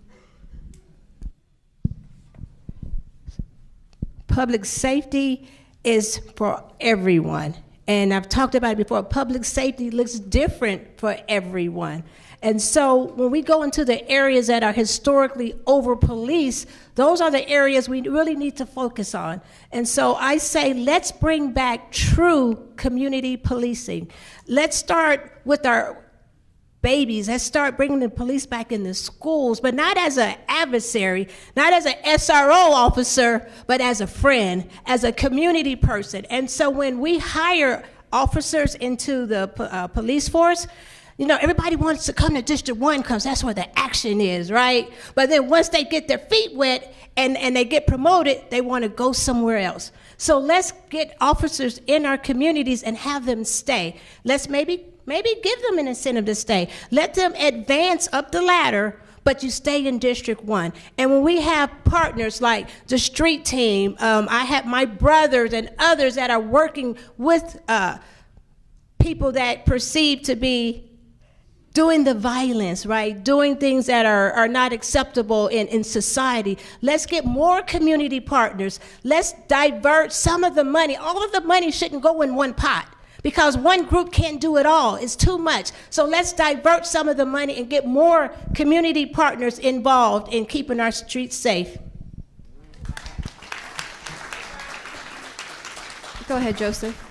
Public safety is for everyone. And I've talked about it before. Public safety looks different for everyone. And so when we go into the areas that are historically over-policed, those are the areas we really need to focus on. And so I say, let's bring back true community policing. Let's start with our babies. Let's start bringing the police back in the schools, but not as an adversary, not as an SRO officer, but as a friend, as a community person. And so when we hire officers into the police force, you know, everybody wants to come to District 1 because that's where the action is, right? But then once they get their feet wet and they get promoted, they want to go somewhere else. So let's get officers in our communities and have them stay. Let's maybe give them an incentive to stay. Let them advance up the ladder, but you stay in District 1. And when we have partners like the street team, I have my brothers and others that are working with people that perceive to be doing the violence, right? Doing things that are not acceptable in society. Let's get more community partners. Let's divert some of the money. All of the money shouldn't go in one pot because one group can't do it all. It's too much. So let's divert some of the money and get more community partners involved in keeping our streets safe. Go ahead, Joseph.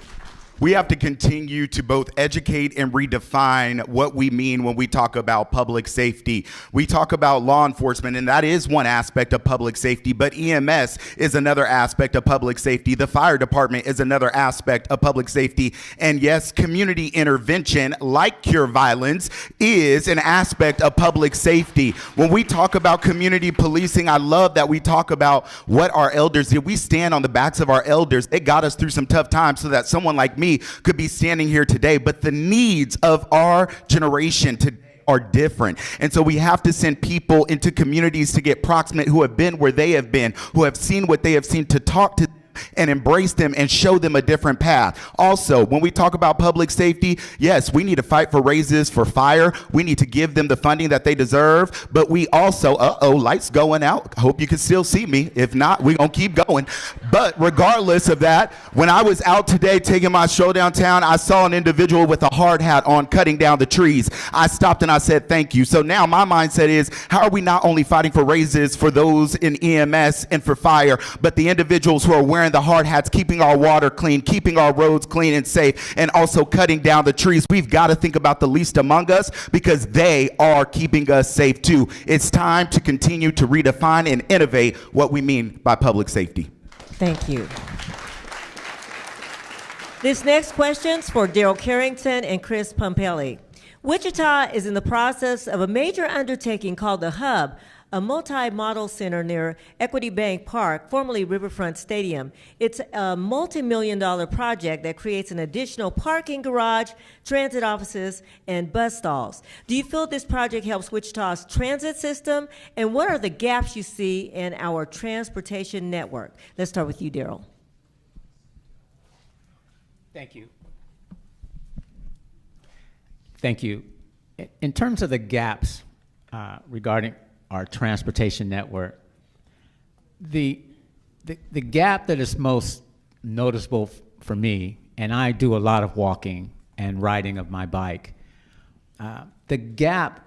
We have to continue to both educate and redefine what we mean when we talk about public safety. We talk about law enforcement, and that is one aspect of public safety, but EMS is another aspect of public safety. The fire department is another aspect of public safety. And yes, community intervention, like Cure Violence, is an aspect of public safety. When we talk about community policing, I love that we talk about what our elders did. We stand on the backs of our elders. They got us through some tough times so that someone like me could be standing here today, but the needs of our generation today are different. And so we have to send people into communities to get proximate who have been where they have been, who have seen what they have seen, to talk to them and embrace them and show them a different path. Also, when we talk about public safety, yes, we need to fight for raises for fire. We need to give them the funding that they deserve. But we also, lights going out. I hope you can still see me. If not, we're going to keep going. But regardless of that, when I was out today taking my stroll downtown, I saw an individual with a hard hat on cutting down the trees. I stopped and I said, thank you. So now my mindset is, how are we not only fighting for raises for those in EMS and for fire, but the individuals who are wearing the hard hats, keeping our water clean, keeping our roads clean and safe, and also cutting down the trees? We've got to think about the least among us, because they are keeping us safe too. It's time to continue to redefine and innovate what we mean by public safety. Thank you. This next question's for Darryl Carrington and Chris Pumpelly. Wichita is in the process of a major undertaking called The Hub, a multi-model center near Equity Bank Park, formerly Riverfront Stadium. It's a multi-million-dollar project that creates an additional parking garage, transit offices, and bus stalls. Do you feel this project helps Wichita's transit system? And what are the gaps you see in our transportation network? Let's start with you, Darryl. Thank you. Thank you. In terms of the gaps regarding our transportation network, the gap that is most noticeable for me, and I do a lot of walking and riding of my bike, the gap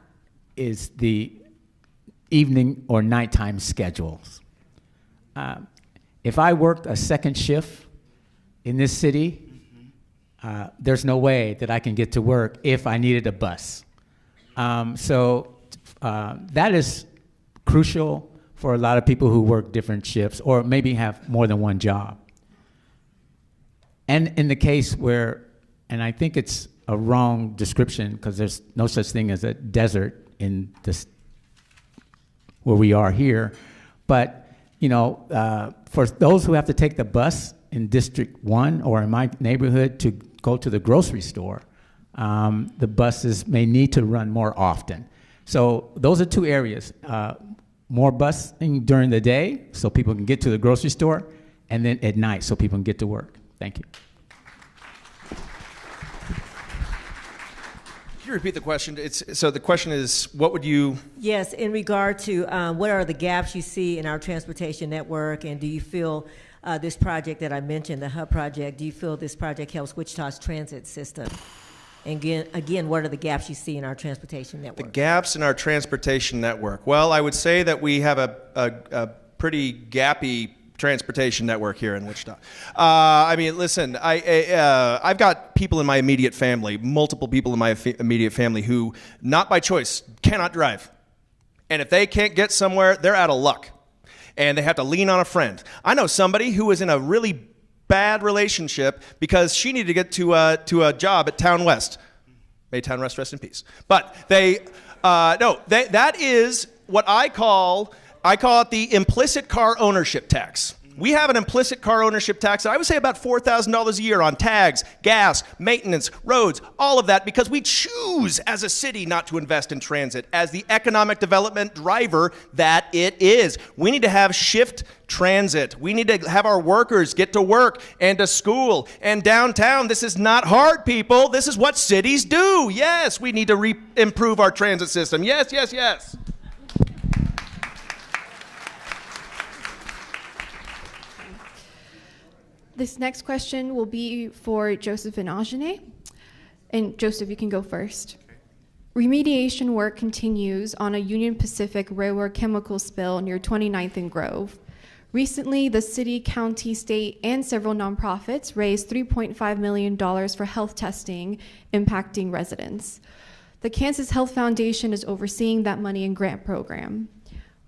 is the evening or nighttime schedules. If I worked a second shift in this city, there's no way that I can get to work if I needed a bus. So that is crucial for a lot of people who work different shifts or maybe have more than one job. And in the case where, and I think it's a wrong description because there's no such thing as a desert in this, where we are here, but for those who have to take the bus in District 1 or in my neighborhood to go to the grocery store, the buses may need to run more often. So those are two areas, more busing during the day so people can get to the grocery store, and then at night so people can get to work. Thank you. Can you repeat the question? So the question is, what would you... Yes, in regard to what are the gaps you see in our transportation network, and do you feel this project that I mentioned, the Hub project, do you feel this project helps Wichita's transit system? And again, what are the gaps you see in our transportation network? The gaps in our transportation network. Well, I would say that we have a pretty gappy transportation network here in Wichita. I mean, listen, I've got people in my immediate family, multiple people in my immediate family who, not by choice, cannot drive. And if they can't get somewhere, they're out of luck. And they have to lean on a friend. I know somebody who was in a really bad relationship because she needed to get to a job at Town West. May Town West rest in peace. But that is what I call it the implicit car ownership tax. We have an implicit car ownership tax, I would say about $4,000 a year on tags, gas, maintenance, roads, all of that, because we choose as a city not to invest in transit as the economic development driver that it is. We need to have shift transit. We need to have our workers get to work and to school and downtown. This is not hard, people. This is what cities do. Yes, we need to improve our transit system. Yes, yes, yes. This next question will be for Joseph and Aujanae. And Joseph, you can go first. Remediation work continues on a Union Pacific Railroad chemical spill near 29th and Grove. Recently, the city, county, state, and several nonprofits raised $3.5 million for health testing impacting residents. The Kansas Health Foundation is overseeing that money and grant program.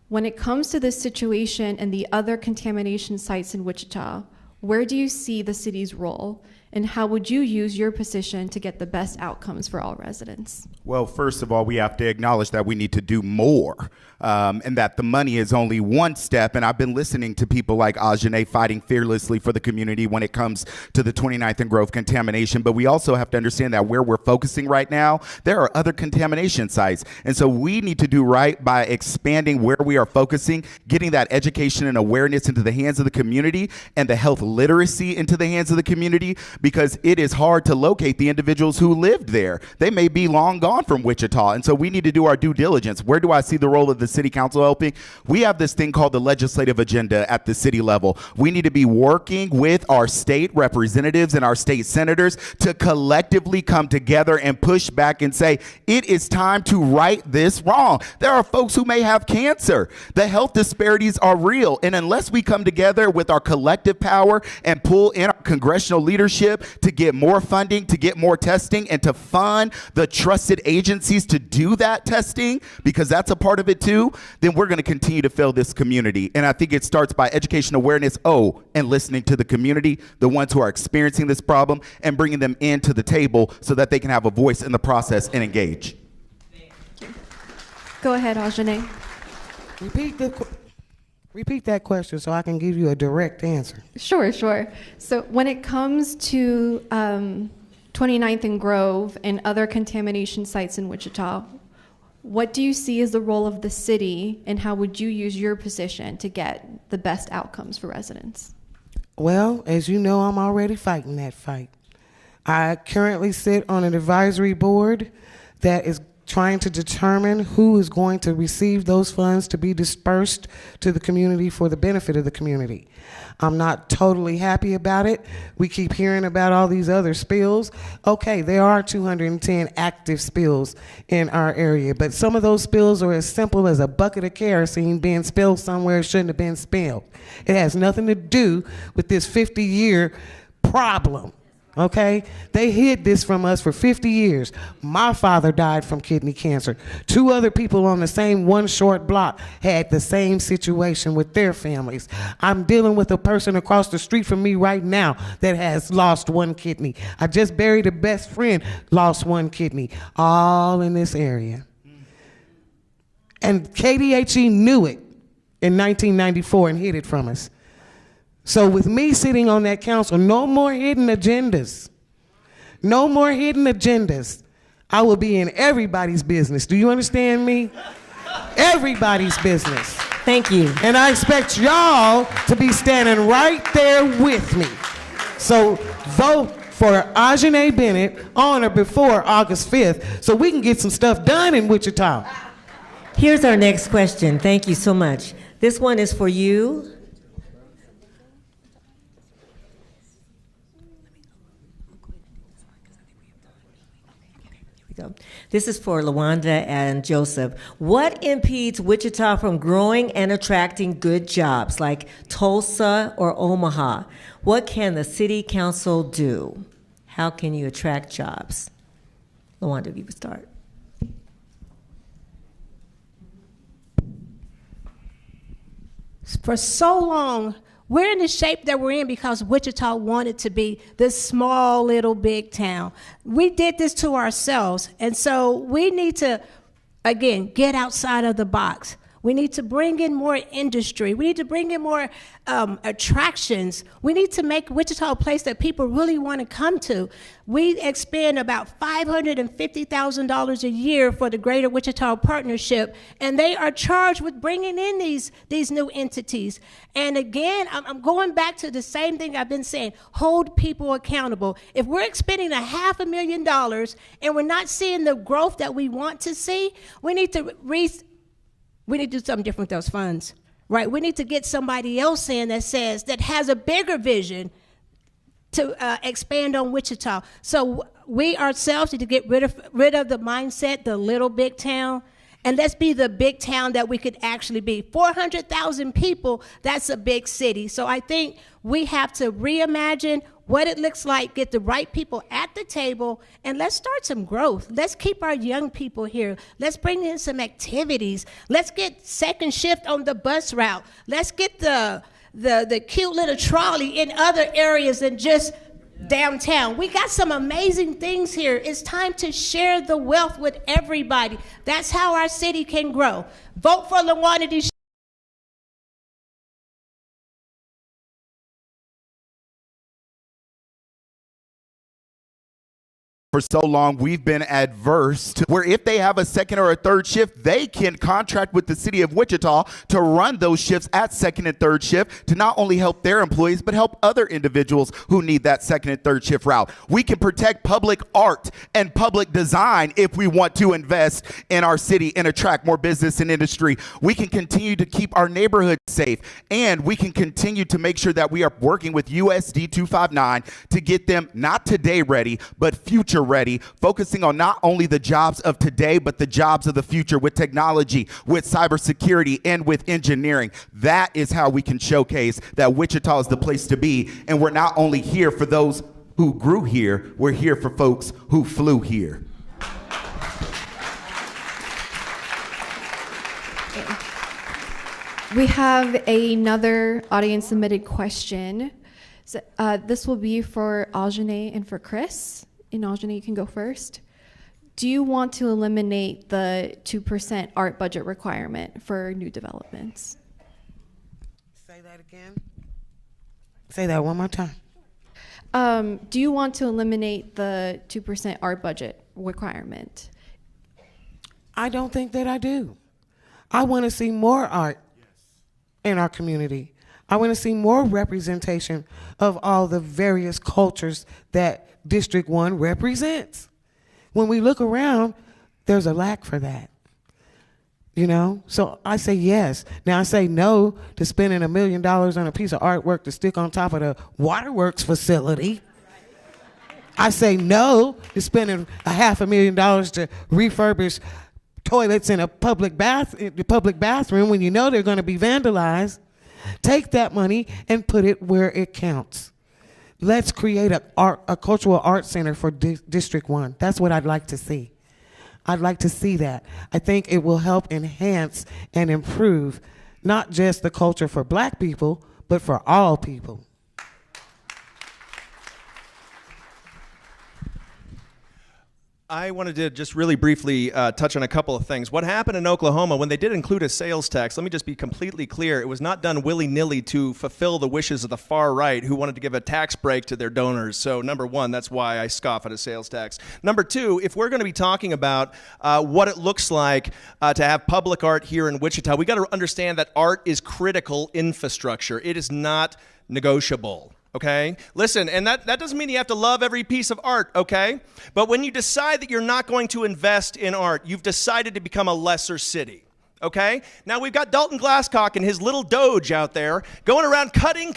When it comes to this situation and the other contamination sites in Wichita, where do you see the city's role? and how would you use your position to get the best outcomes for all residents? Well, first of all, we have to acknowledge that we need to do more, and that the money is only one step. And I've been listening to people like Aujanae fighting fearlessly for the community when it comes to the 29th and Grove contamination. But we also have to understand that where we're focusing right now, there are other contamination sites. And so we need to do right by expanding where we are focusing, getting that education and awareness into the hands of the community and the health literacy into the hands of the community, because it is hard to locate the individuals who lived there. They may be long gone from Wichita. And so we need to do our due diligence. Where do I see the role of the city council helping? We have this thing called the legislative agenda at the city level. We need to be working with our state representatives and our state senators to collectively come together and push back and say, it is time to right this wrong. There are folks who may have cancer. The health disparities are real. And unless we come together with our collective power and pull in our congressional leadership to get more funding, to get more testing, and to fund the trusted agencies to do that testing, because that's a part of it too, then we're going to continue to fail this community. And I think it starts by education, awareness, and listening to the community, the ones who are experiencing this problem, and bringing them into the table so that they can have a voice in the process and engage. Go ahead, Aujanae. Repeat that question so I can give you a direct answer. Sure. So when it comes to 29th and Grove and other contamination sites in Wichita, what do you see as the role of the city, and how would you use your position to get the best outcomes for residents? Well, as you know, I'm already fighting that fight. I currently sit on an advisory board that is trying to determine who is going to receive those funds to be dispersed to the community for the benefit of the community. I'm not totally happy about it. We keep hearing about all these other spills. Okay, there are 210 active spills in our area, but some of those spills are as simple as a bucket of kerosene being spilled somewhere it shouldn't have been spilled. It has nothing to do with this 50-year problem. Okay? They hid this from us for 50 years. My father died from kidney cancer. 2 other people on the same one short block had the same situation with their families. I'm dealing with a person across the street from me right now that has lost 1 kidney. I just buried a best friend, lost 1 kidney, all in this area. And KDHE knew it in 1994 and hid it from us. So with me sitting on that council, no more hidden agendas. No more hidden agendas. I will be in everybody's business. Do you understand me? Everybody's business. Thank you. And I expect y'all to be standing right there with me. So vote for Aujanae Bennett on or before August 5th so we can get some stuff done in Wichita. Here's our next question. Thank you so much. This one is for you. This is for LaWanda and Joseph. What impedes Wichita from growing and attracting good jobs like Tulsa or Omaha? What can the city council do? How can you attract jobs? LaWanda, if you would start. For so long, we're in the shape that we're in because Wichita wanted to be this small little big town. We did this to ourselves. And so we need to, again, get outside of the box. We need to bring in more industry. We need to bring in more attractions. We need to make Wichita a place that people really want to come to. We expend about $550,000 a year for the Greater Wichita Partnership, and they are charged with bringing in these new entities. And again, I'm going back to the same thing I've been saying, hold people accountable. If we're expending $500,000 and we're not seeing the growth that we want to see, we need to do something different with those funds, right? We need to get somebody else in that has a bigger vision to expand on Wichita. So we ourselves need to get rid of the mindset, the little big town, and let's be the big town that we could actually be. 400,000 people, that's a big city. So I think we have to reimagine what it looks like, get the right people at the table, and let's start some growth. Let's keep our young people here. Let's bring in some activities. Let's get second shift on the bus route. Let's get the cute little trolley in other areas and just downtown. We got some amazing things here. It's time to share the wealth with everybody. That's how our city can grow. Vote for LaWanda DeShazer. For so long, we've been adverse to where if they have a second or a third shift, they can contract with the city of Wichita to run those shifts at second and third shift to not only help their employees, but help other individuals who need that second and third shift route. We can protect public art and public design if we want to invest in our city and attract more business and industry. We can continue to keep our neighborhoods safe, and we can continue to make sure that we are working with USD 259 to get them not today ready, but future ready, focusing on not only the jobs of today, but the jobs of the future with technology, with cybersecurity, and with engineering. That is how we can showcase that Wichita is the place to be. And we're not only here for those who grew here, we're here for folks who flew here. We have another audience submitted question. So, this will be for Aujanae and for Chris. And Aujanae, you can go first. Do you want to eliminate the 2% art budget requirement for new developments? Say that again. Say that one more time. Do you want to eliminate the 2% art budget requirement? I don't think that I do. I want to see more art in our community. I want to see more representation of all the various cultures that District 1 represents. When we look around, there's a lack for that. You know? So I say yes. Now I say no to spending $1 million on a piece of artwork to stick on top of the waterworks facility. I say no to spending $500,000 to refurbish toilets in a public bathroom when you know they're going to be vandalized. Take that money and put it where it counts. Let's create a cultural art center for District 1. That's what I'd like to see. I'd like to see that. I think it will help enhance and improve not just the culture for Black people, but for all people. I wanted to just really briefly touch on a couple of things. What happened in Oklahoma when they did include a sales tax, let me just be completely clear, it was not done willy-nilly to fulfill the wishes of the far right who wanted to give a tax break to their donors. So number one, that's why I scoff at a sales tax. Number two, if we're going to be talking about what it looks like to have public art here in Wichita, we got to understand that art is critical infrastructure. It is not negotiable. Okay? Listen, and that doesn't mean you have to love every piece of art, okay? But when you decide that you're not going to invest in art, you've decided to become a lesser city, okay? Now we've got Dalton Glasscock and his little doge out there going around cutting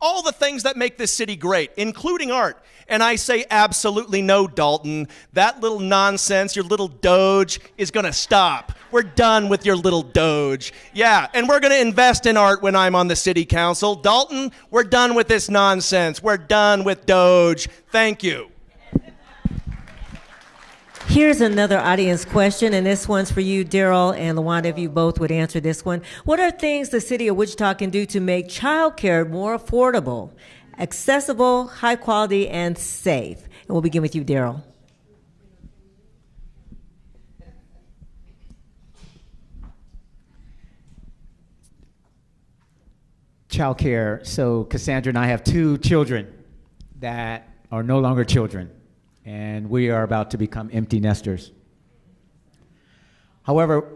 all the things that make this city great, including art. And I say absolutely no, Dalton. That little nonsense, your little doge, is going to stop. We're done with your little doge. Yeah, and we're going to invest in art when I'm on the city council. Dalton, we're done with this nonsense. We're done with doge. Thank you. Here's another audience question, and this one's for you, Darryl and LaWanda, if you both would answer this one. What are things the city of Wichita can do to make childcare more affordable, accessible, high quality, and safe? And we'll begin with you, Darryl. Childcare. So Cassandra and I have 2 children that are no longer children, and we are about to become empty nesters. However,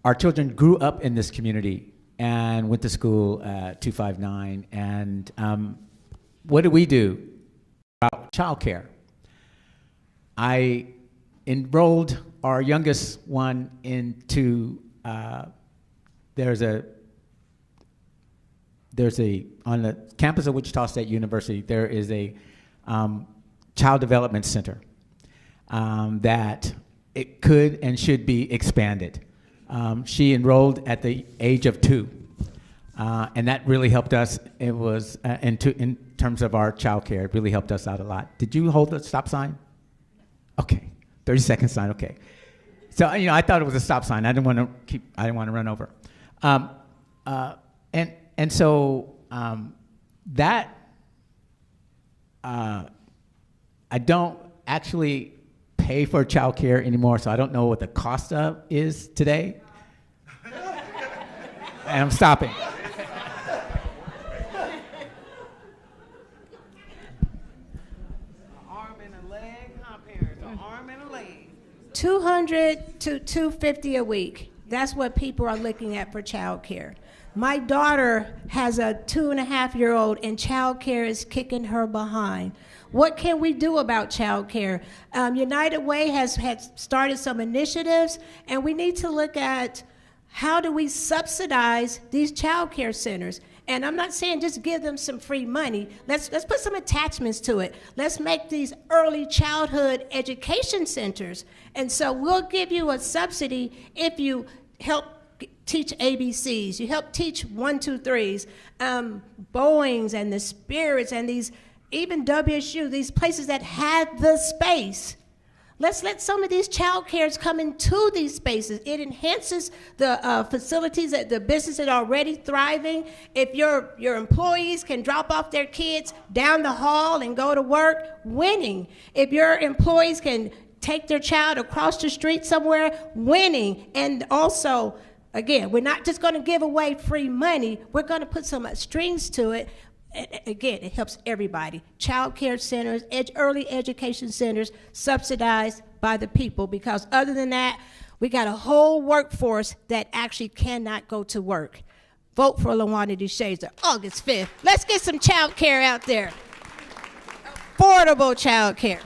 our children grew up in this community and went to school at 259. And what do we do about childcare? I enrolled our youngest one into on the campus of Wichita State University, there is a child development center that it could and should be expanded. She enrolled at the age of 2, and that really helped us. It was in terms of our child care, it really helped us out a lot. Did you hold the stop sign? Okay, 30-second sign. Okay, so I thought it was a stop sign. I didn't want to run over, and so that I don't actually pay for childcare anymore, so I don't know what the cost of is today. And I'm stopping. Arm and a leg, huh, parents? An arm and a leg. $200 to $250 a week. That's what people are looking at for childcare. My daughter has a 2.5-year-old, and childcare is kicking her behind. What can we do about childcare? United Way has started some initiatives, and we need to look at how do we subsidize these childcare centers. And I'm not saying just give them some free money. Let's put some attachments to it. Let's make these early childhood education centers. And so we'll give you a subsidy if you help teach ABCs, you help teach 1, 2, 3s, Boeings and the Spirits and these, even WSU, these places that have the space. Let's let some of these child cares come into these spaces. It enhances the facilities, that the businesses are already thriving. If your employees can drop off their kids down the hall and go to work, winning. If your employees can take their child across the street somewhere, winning. And also, again, we're not just going to give away free money. We're going to put some strings to it. Again, it helps everybody. Child care centers, early education centers, subsidized by the people, because other than that, we got a whole workforce that actually cannot go to work. Vote for LaWanda DeShazer, August 5th. Let's get some child care out there. Affordable child care.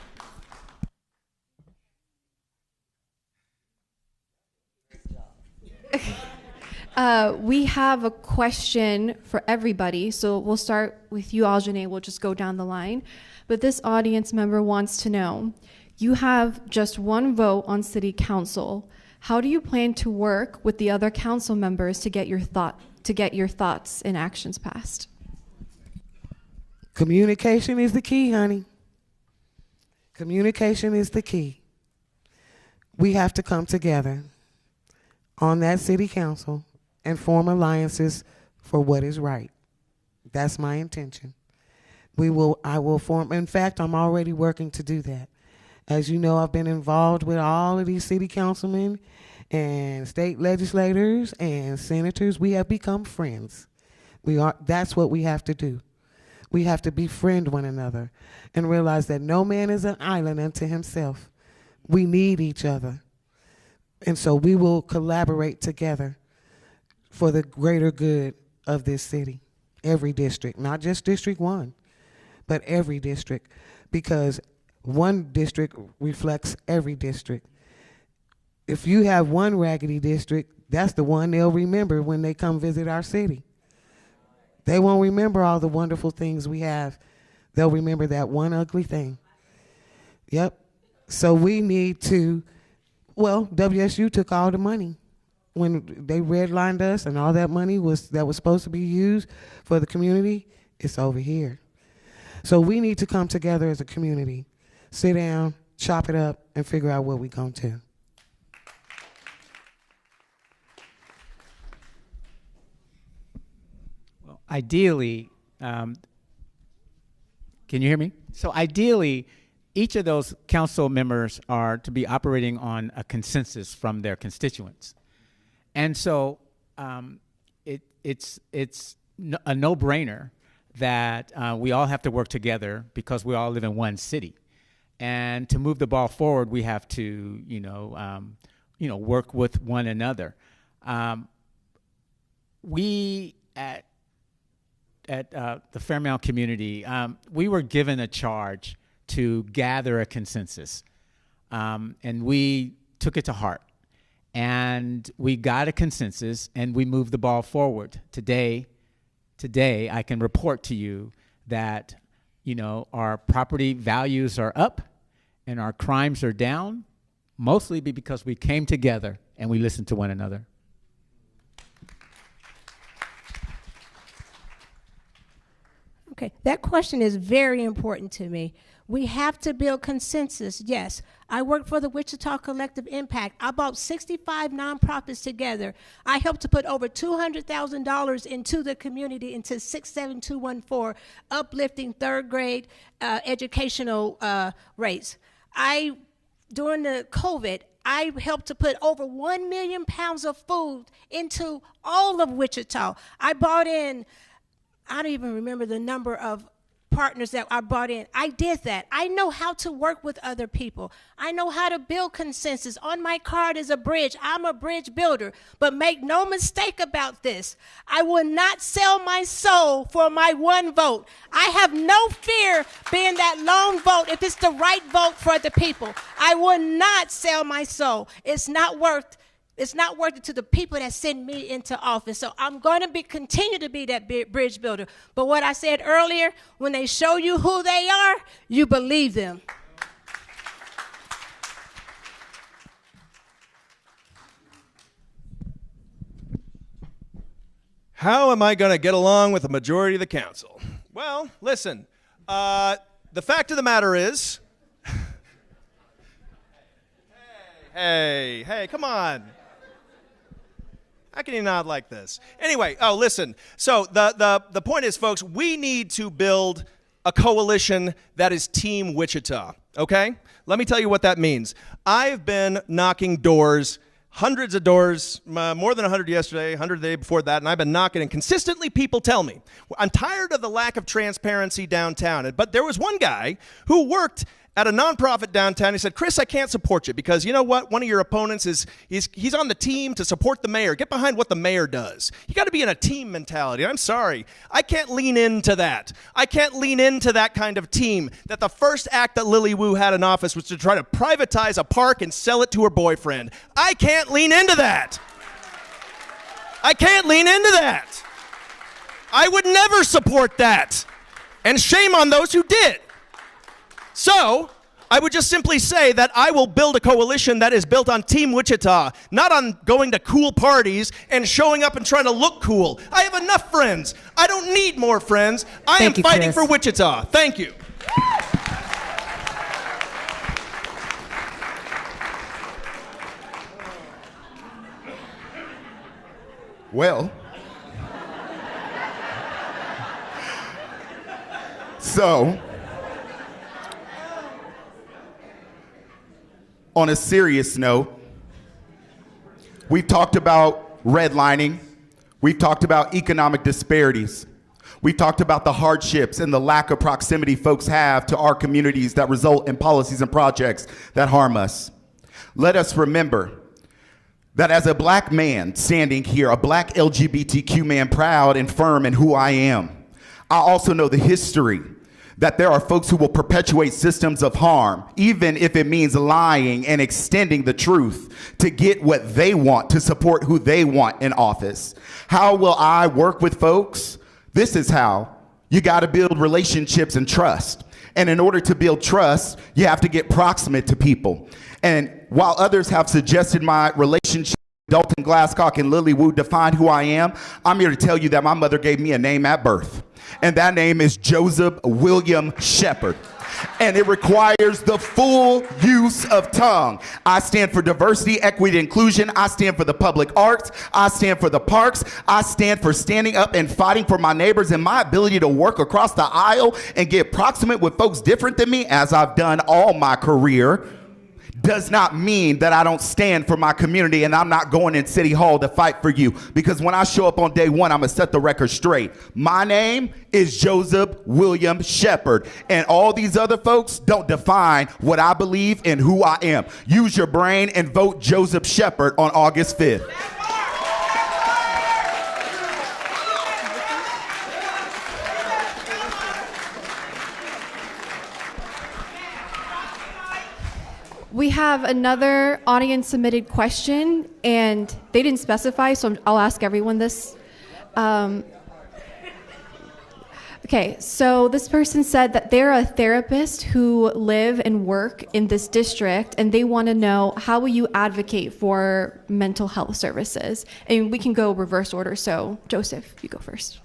We have a question for everybody, so we'll start with you, Aujanae. We'll just go down the line. But this audience member wants to know, you have just one vote on city council. How do you plan to work with the other council members to get your thoughts and actions passed? Communication is the key, honey. Communication is the key. We have to come together on that city council and form alliances for what is right. That's my intention. I will form, in fact, I'm already working to do that. As you know, I've been involved with all of these city councilmen and state legislators and senators. We have become friends. That's what we have to do. We have to befriend one another and realize that no man is an island unto himself. We need each other. And so we will collaborate together for the greater good of this city, every district, not just District 1, but every district, because one district reflects every district. If you have one raggedy district, that's the one they'll remember when they come visit our city. They won't remember all the wonderful things we have. They'll remember that one ugly thing. Yep. So we need to, WSU took all the money. When they redlined us and all that money that was supposed to be used for the community, it's over here. So we need to come together as a community, sit down, chop it up, and figure out what we're going to. Well, ideally, can you hear me? So ideally, each of those council members are to be operating on a consensus from their constituents. And so it's a no-brainer that we all have to work together because we all live in one city. And to move the ball forward, we have to, work with one another. We at the Fairmount community, we were given a charge to gather a consensus, and we took it to heart. And we got a consensus, and we moved the ball forward. Today, I can report to you that, our property values are up and our crimes are down, mostly because we came together and we listened to one another. Okay, that question is very important to me. We have to build consensus, yes. I work for the Wichita Collective Impact. I brought 65 nonprofits together. I helped to put over $200,000 into the community, into 67214, uplifting third grade educational rates. During the COVID, I helped to put over 1 million pounds of food into all of Wichita. I brought in, I don't even remember the number of partners that I brought in. I did that. I know how to work with other people. I know how to build consensus. On my card is a bridge. I'm a bridge builder. But make no mistake about this. I will not sell my soul for my one vote. I have no fear being that lone vote if it's the right vote for the people. I will not sell my soul. It's not worth it to the people that send me into office. So I'm going to continue to be that bridge builder. But what I said earlier, when they show you who they are, you believe them. How am I going to get along with the majority of the council? Well, listen, the fact of the matter is, hey, come on. How can you not like this? Anyway, listen. So the point is, folks, we need to build a coalition that is Team Wichita, okay? Let me tell you what that means. I've been knocking doors, hundreds of doors, more than 100 yesterday, 100 the day before that, and I've been knocking, and consistently people tell me, I'm tired of the lack of transparency downtown. But there was one guy who worked at a nonprofit downtown. He said, Chris, I can't support you because you know what? One of your opponents he's on the team to support the mayor. Get behind what the mayor does. You got to be in a team mentality. I'm sorry. I can't lean into that. I can't lean into that kind of team. That the first act that Lily Wu had in office was to try to privatize a park and sell it to her boyfriend. I can't lean into that. I can't lean into that. I would never support that. And shame on those who did. So, I would just simply say that I will build a coalition that is built on Team Wichita, not on going to cool parties and showing up and trying to look cool. I have enough friends. I don't need more friends. I am fighting for Wichita. Thank you. Well, so, on a serious note, we've talked about redlining. We've talked about economic disparities. We've talked about the hardships and the lack of proximity folks have to our communities that result in policies and projects that harm us. Let us remember that as a black man standing here, a black LGBTQ man, proud and firm in who I am, I also know the history that there are folks who will perpetuate systems of harm, even if it means lying and extending the truth to get what they want, to support who they want in office. How will I work with folks? This is how. You got to build relationships and trust. And in order to build trust, you have to get proximate to people. And while others have suggested my relationship with Dalton Glasscock and Lily Wu define who I am, I'm here to tell you that my mother gave me a name at birth. And that name is Joseph William Shepard. And it requires the full use of tongue. I stand for diversity, equity, inclusion. I stand for the public arts. I stand for the parks. I stand for standing up and fighting for my neighbors, and my ability to work across the aisle and get proximate with folks different than me, as I've done all my career, does not mean that I don't stand for my community and I'm not going in City Hall to fight for you. Because when I show up on day one, I'm going to set the record straight. My name is Joseph William Shepard. And all these other folks don't define what I believe and who I am. Use your brain and vote Joseph Shepard on August 5th. We have another audience submitted question, and they didn't specify, so I'll ask everyone this. Okay, so this person said that they're a therapist who live and work in this district, and they want to know, how will you advocate for mental health services? And we can go reverse order, so Joseph, you go first.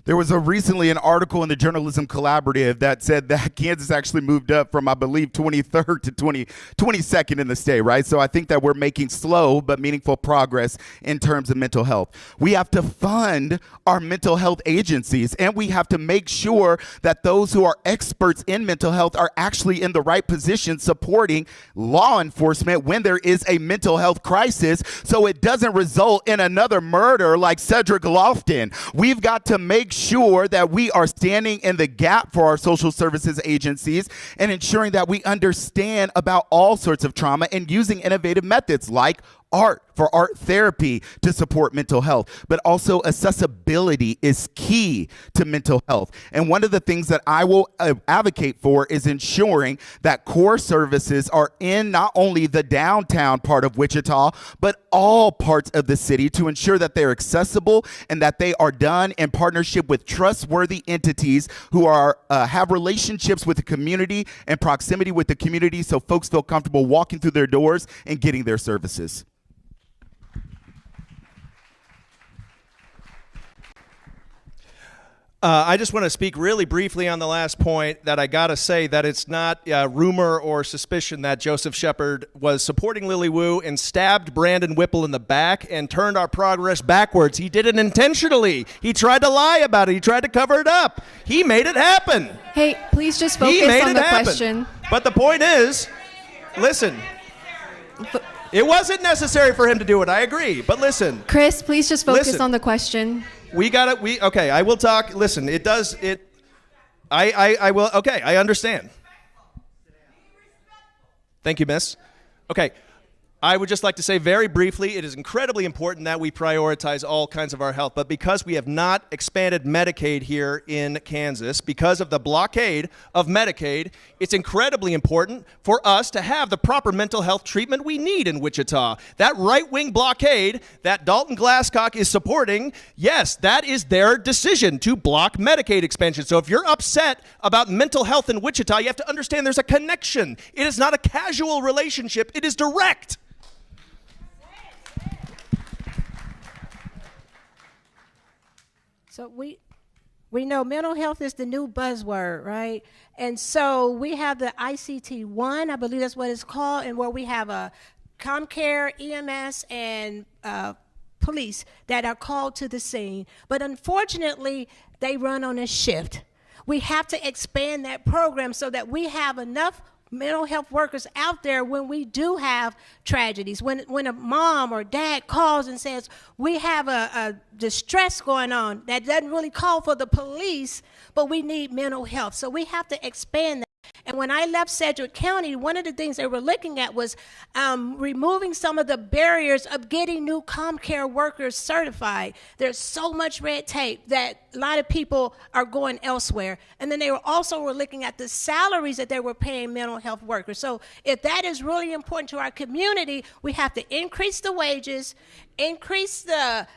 There was recently an article in the Journalism Collaborative that said that Kansas actually moved up from, I believe, 23rd to 22nd in the state, right? So I think that we're making slow but meaningful progress in terms of mental health. We have to fund our mental health agencies, and we have to make sure that those who are experts in mental health are actually in the right position supporting law enforcement when there is a mental health crisis, so it doesn't result in another murder like Cedric Lofton. We've got to make sure that we are standing in the gap for our social services agencies and ensuring that we understand about all sorts of trauma and using innovative methods like art for art therapy to support mental health. But also accessibility is key to mental health. And one of the things that I will advocate for is ensuring that core services are in not only the downtown part of Wichita, but all parts of the city to ensure that they're accessible and that they are done in partnership with trustworthy entities who are have relationships with the community and proximity with the community so folks feel comfortable walking through their doors and getting their services. I just want to speak really briefly on the last point that I got to say that it's not rumor or suspicion that Joseph Shepard was supporting Lily Wu and stabbed Brandon Whipple in the back and turned our progress backwards. He did it intentionally. He tried to lie about it. He tried to cover it up. He made it happen. Hey, please just focus on the question. But the point is, listen, it wasn't necessary for him to do it. I agree. But listen. Chris, please just focus on the question. Okay, I will talk. Listen, I will, okay, I understand. Thank you, miss. Okay, I would just like to say very briefly, it is incredibly important that we prioritize all kinds of our health, but because we have not expanded Medicaid here in Kansas, because of the blockade of Medicaid, it's incredibly important for us to have the proper mental health treatment we need in Wichita. That right-wing blockade that Dalton Glasscock is supporting, yes, that is their decision to block Medicaid expansion. So if you're upset about mental health in Wichita, you have to understand there's a connection. It is not a casual relationship, it is direct. So we know mental health is the new buzzword, right? And so we have the ICT-1, I believe that's what it's called, and where we have a ComCare, EMS, and police that are called to the scene. But unfortunately, they run on a shift. We have to expand that program so that we have enough mental health workers out there when we do have tragedies. When a mom or dad calls and says, we have a distress going on, that doesn't really call for the police, but we need mental health. So we have to expand that. And when I left Sedgwick County, one of the things they were looking at was removing some of the barriers of getting new ComCare workers certified. There's so much red tape that a lot of people are going elsewhere. And then they were looking at the salaries that they were paying mental health workers. So if that is really important to our community, we have to increase the wages, increase the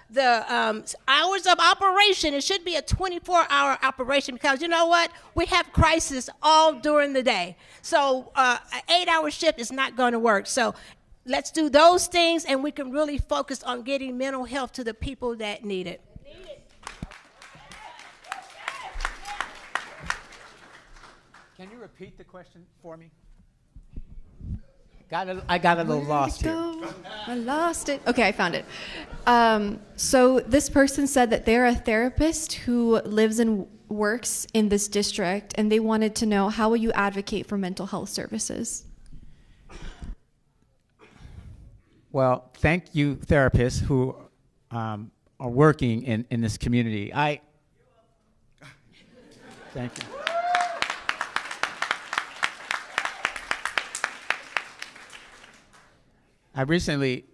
hours of operation. It should be a 24-hour operation because you know what? We have crisis all during the day. So an 8-hour shift is not going to work. So let's do those things and we can really focus on getting mental health to the people that need it. Can you repeat the question for me? I got a little lost here. I lost it. Okay, I found it. So this person said that they're a therapist who lives and works in this district, and they wanted to know, how will you advocate for mental health services? Well, thank you, therapists who are working in this community. Thank you. I recently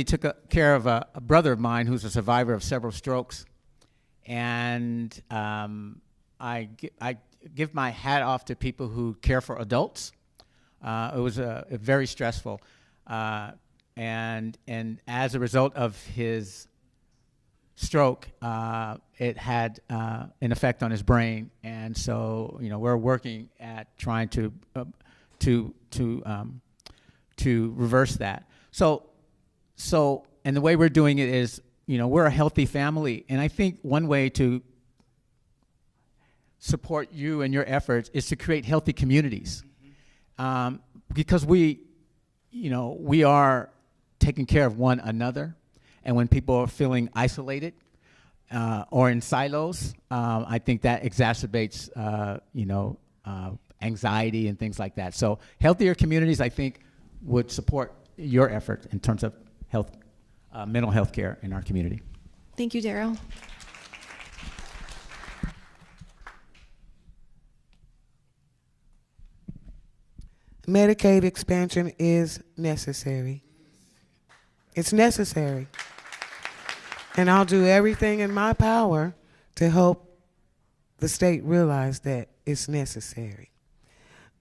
took care of a brother of mine who's a survivor of several strokes, and I give my hat off to people who care for adults. It was very stressful, and as a result of his stroke, it had an effect on his brain, and so we're working at trying to reverse that. So, and the way we're doing it is, we're a healthy family, and I think one way to support you and your efforts is to create healthy communities. Because we are taking care of one another. And when people are feeling isolated or in silos, I think that exacerbates, anxiety and things like that. So healthier communities, I think, would support your effort in terms of health, mental health care in our community. Thank you, Darryl. Medicaid expansion is necessary. It's necessary. And I'll do everything in my power to help the state realize that it's necessary.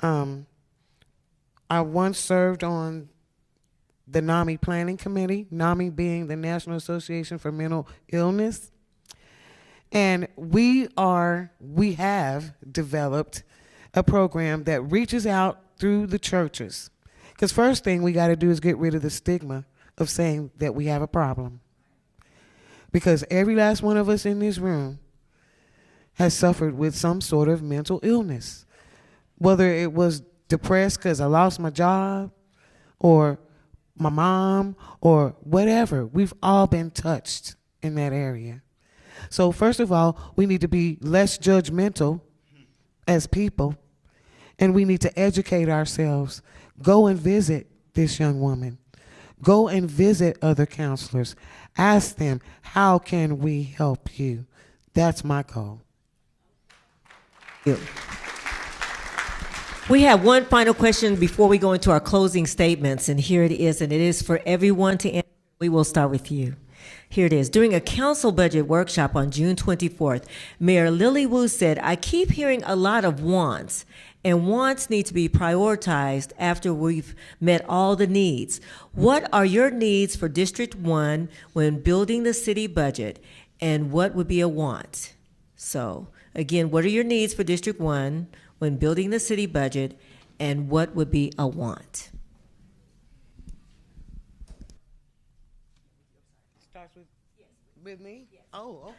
I once served on the NAMI Planning Committee, NAMI being the National Association for Mental Illness. And we have developed a program that reaches out through the churches. Because first thing we got to do is get rid of the stigma of saying that we have a problem. Because every last one of us in this room has suffered with some sort of mental illness. Whether it was depressed because I lost my job, or my mom, or whatever. We've all been touched in that area. So first of all, we need to be less judgmental as people, and we need to educate ourselves. Go and visit this young woman. Go and visit other counselors. Ask them, how can we help you? That's my goal. We have one final question before we go into our closing statements, and here it is, and it is for everyone to answer. We will start with you. Here it is. During a council budget workshop on June 24th, Mayor Lily Wu said, "I keep hearing a lot of wants, and wants need to be prioritized after we've met all the needs. What are your needs for District 1 when building the city budget, and what would be a want?" So, again, what are your needs for District 1 when building the city budget, and what would be a want? Starts with me? Yes. Oh,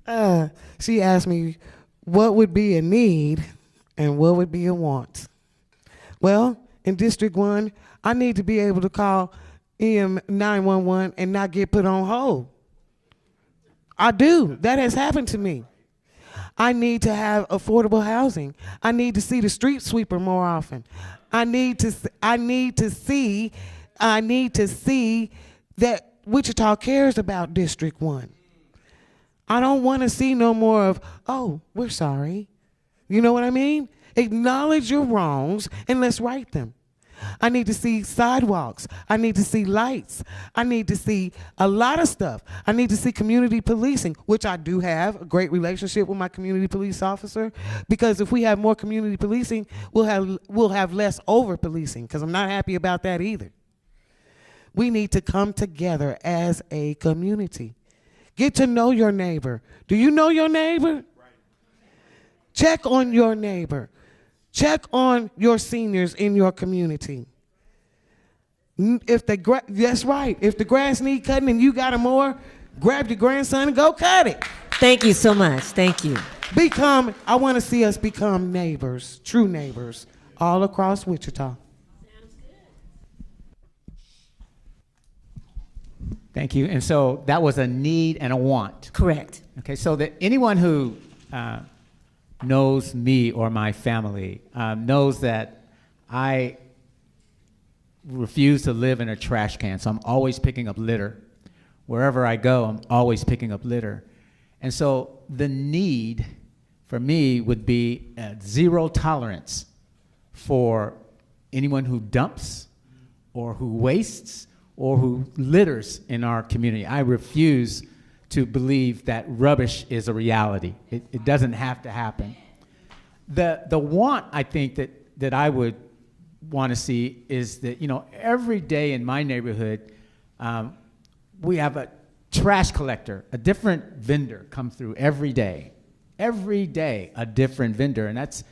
okay. She asked me what would be a need and what would be a want. Well, in District 1, I need to be able to call EM 911 and not get put on hold. I do. That has happened to me. I need to have affordable housing. I need to see the street sweeper more often. I need to see that Wichita cares about District 1. I don't want to see no more of, oh, we're sorry. You know what I mean? Acknowledge your wrongs and let's right them. I need to see sidewalks. I need to see lights. I need to see a lot of stuff. I need to see community policing, which I do have a great relationship with my community police officer, because if we have more community policing, we'll have less over policing, because I'm not happy about that either. We need to come together as a community. Get to know your neighbor. Do you know your neighbor? Right. Check on your neighbor. Check on your seniors in your community. That's right. If the grass need cutting and you got a mower, grab your grandson and go cut it. Thank you so much. Thank you. I want to see us become neighbors, true neighbors, all across Wichita. Thank you. And so that was a need and a want. Correct. Okay, so that anyone who knows me or my family knows that I refuse to live in a trash can, so I'm always picking up litter. Wherever I go, I'm always picking up litter. And so the need for me would be zero tolerance for anyone who dumps or who wastes or who litters in our community. I refuse to believe that rubbish is a reality. It doesn't have to happen. The want, I think, that I would want to see is that, every day in my neighborhood, we have a trash collector, a different vendor come through every day. Every day, a different vendor. And that's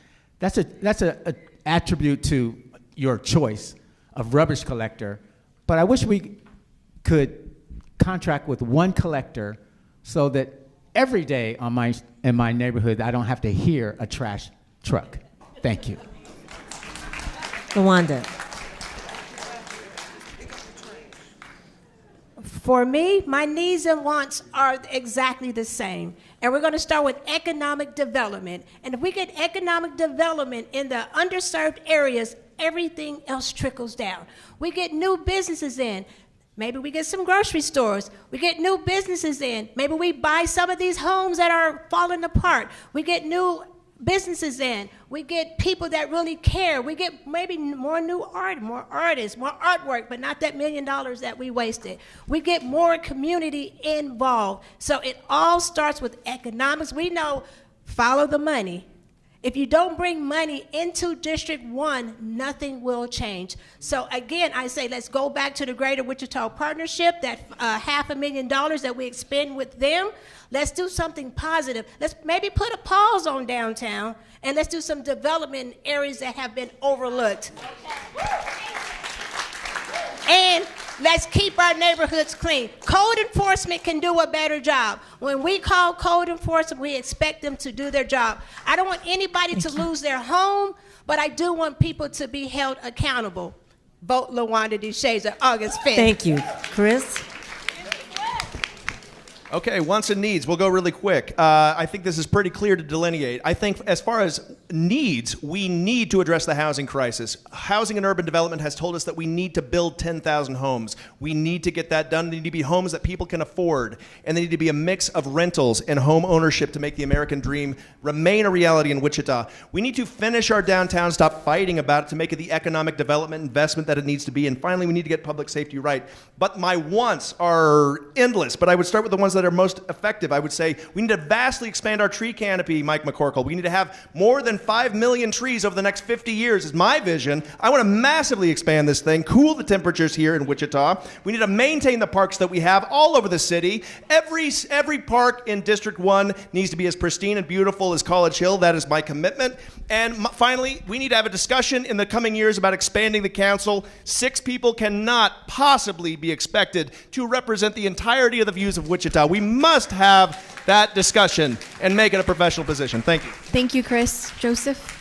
a attribute to your choice of rubbish collector. But I wish we could contract with one collector so that every day in my neighborhood that I don't have to hear a trash truck. Thank you. LaWanda. For me, my needs and wants are exactly the same. And we're going to start with economic development. And if we get economic development in the underserved areas, everything else trickles down. We get new businesses in. Maybe we get some grocery stores. We get new businesses in. Maybe we buy some of these homes that are falling apart. We get new businesses in. We get people that really care. We get maybe more new art, more artists, more artwork, but not that $1 million that we wasted. We get more community involved. So it all starts with economics. We know, follow the money. If you don't bring money into District 1, nothing will change. So again, I say let's go back to the Greater Wichita Partnership, that $500,000 that we expend with them. Let's do something positive. Let's maybe put a pause on downtown, and let's do some development in areas that have been overlooked. And let's keep our neighborhoods clean. Code enforcement can do a better job. When we call code enforcement, we expect them to do their job. I don't want anybody to lose their home, but I do want people to be held accountable. Vote LaWanda DeShazer, August 5th. Thank you. Chris? Okay, wants and needs. We'll go really quick. I think this is pretty clear to delineate. I think as far as needs, we need to address the housing crisis. Housing and Urban Development has told us that we need to build 10,000 homes. We need to get that done. They need to be homes that people can afford, and they need to be a mix of rentals and home ownership to make the American dream remain a reality in Wichita. We need to finish our downtown, stop fighting about it to make it the economic development investment that it needs to be, and finally, we need to get public safety right. But my wants are endless, but I would start with the ones that are most effective. I would say we need to vastly expand our tree canopy, Mike McCorkle. We need to have more than 5 million trees over the next 50 years is my vision. I want to massively expand this thing, cool the temperatures here in Wichita. We need to maintain the parks that we have all over the city. Every park in District 1 needs to be as pristine and beautiful as College Hill. That is my commitment. And finally, we need to have a discussion in the coming years about expanding the council. 6 people cannot possibly be expected to represent the entirety of the views of Wichita. We must have that discussion and make it a professional position. Thank you. Thank you, Chris. Joseph?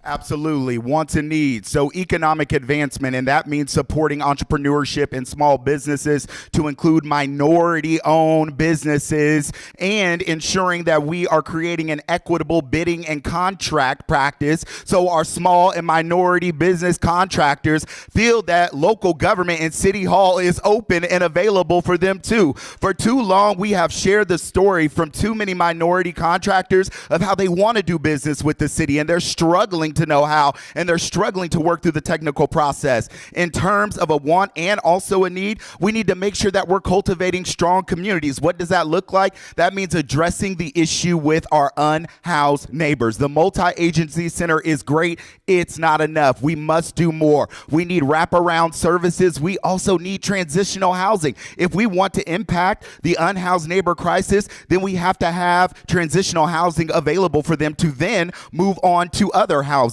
Absolutely. Wants and needs. So economic advancement, and that means supporting entrepreneurship and small businesses to include minority-owned businesses and ensuring that we are creating an equitable bidding and contract practice so our small and minority business contractors feel that local government and City Hall is open and available for them too. For too long, we have shared the story from too many minority contractors of how they want to do business with the city, and they're struggling to know how, and they're struggling to work through the technical process. In terms of a want and also a need, we need to make sure that we're cultivating strong communities. What does that look like? That means addressing the issue with our unhoused neighbors. The multi-agency center is great. It's not enough. We must do more. We need wraparound services. We also need transitional housing. If we want to impact the unhoused neighbor crisis, then we have to have transitional housing available for them to then move on to other housing.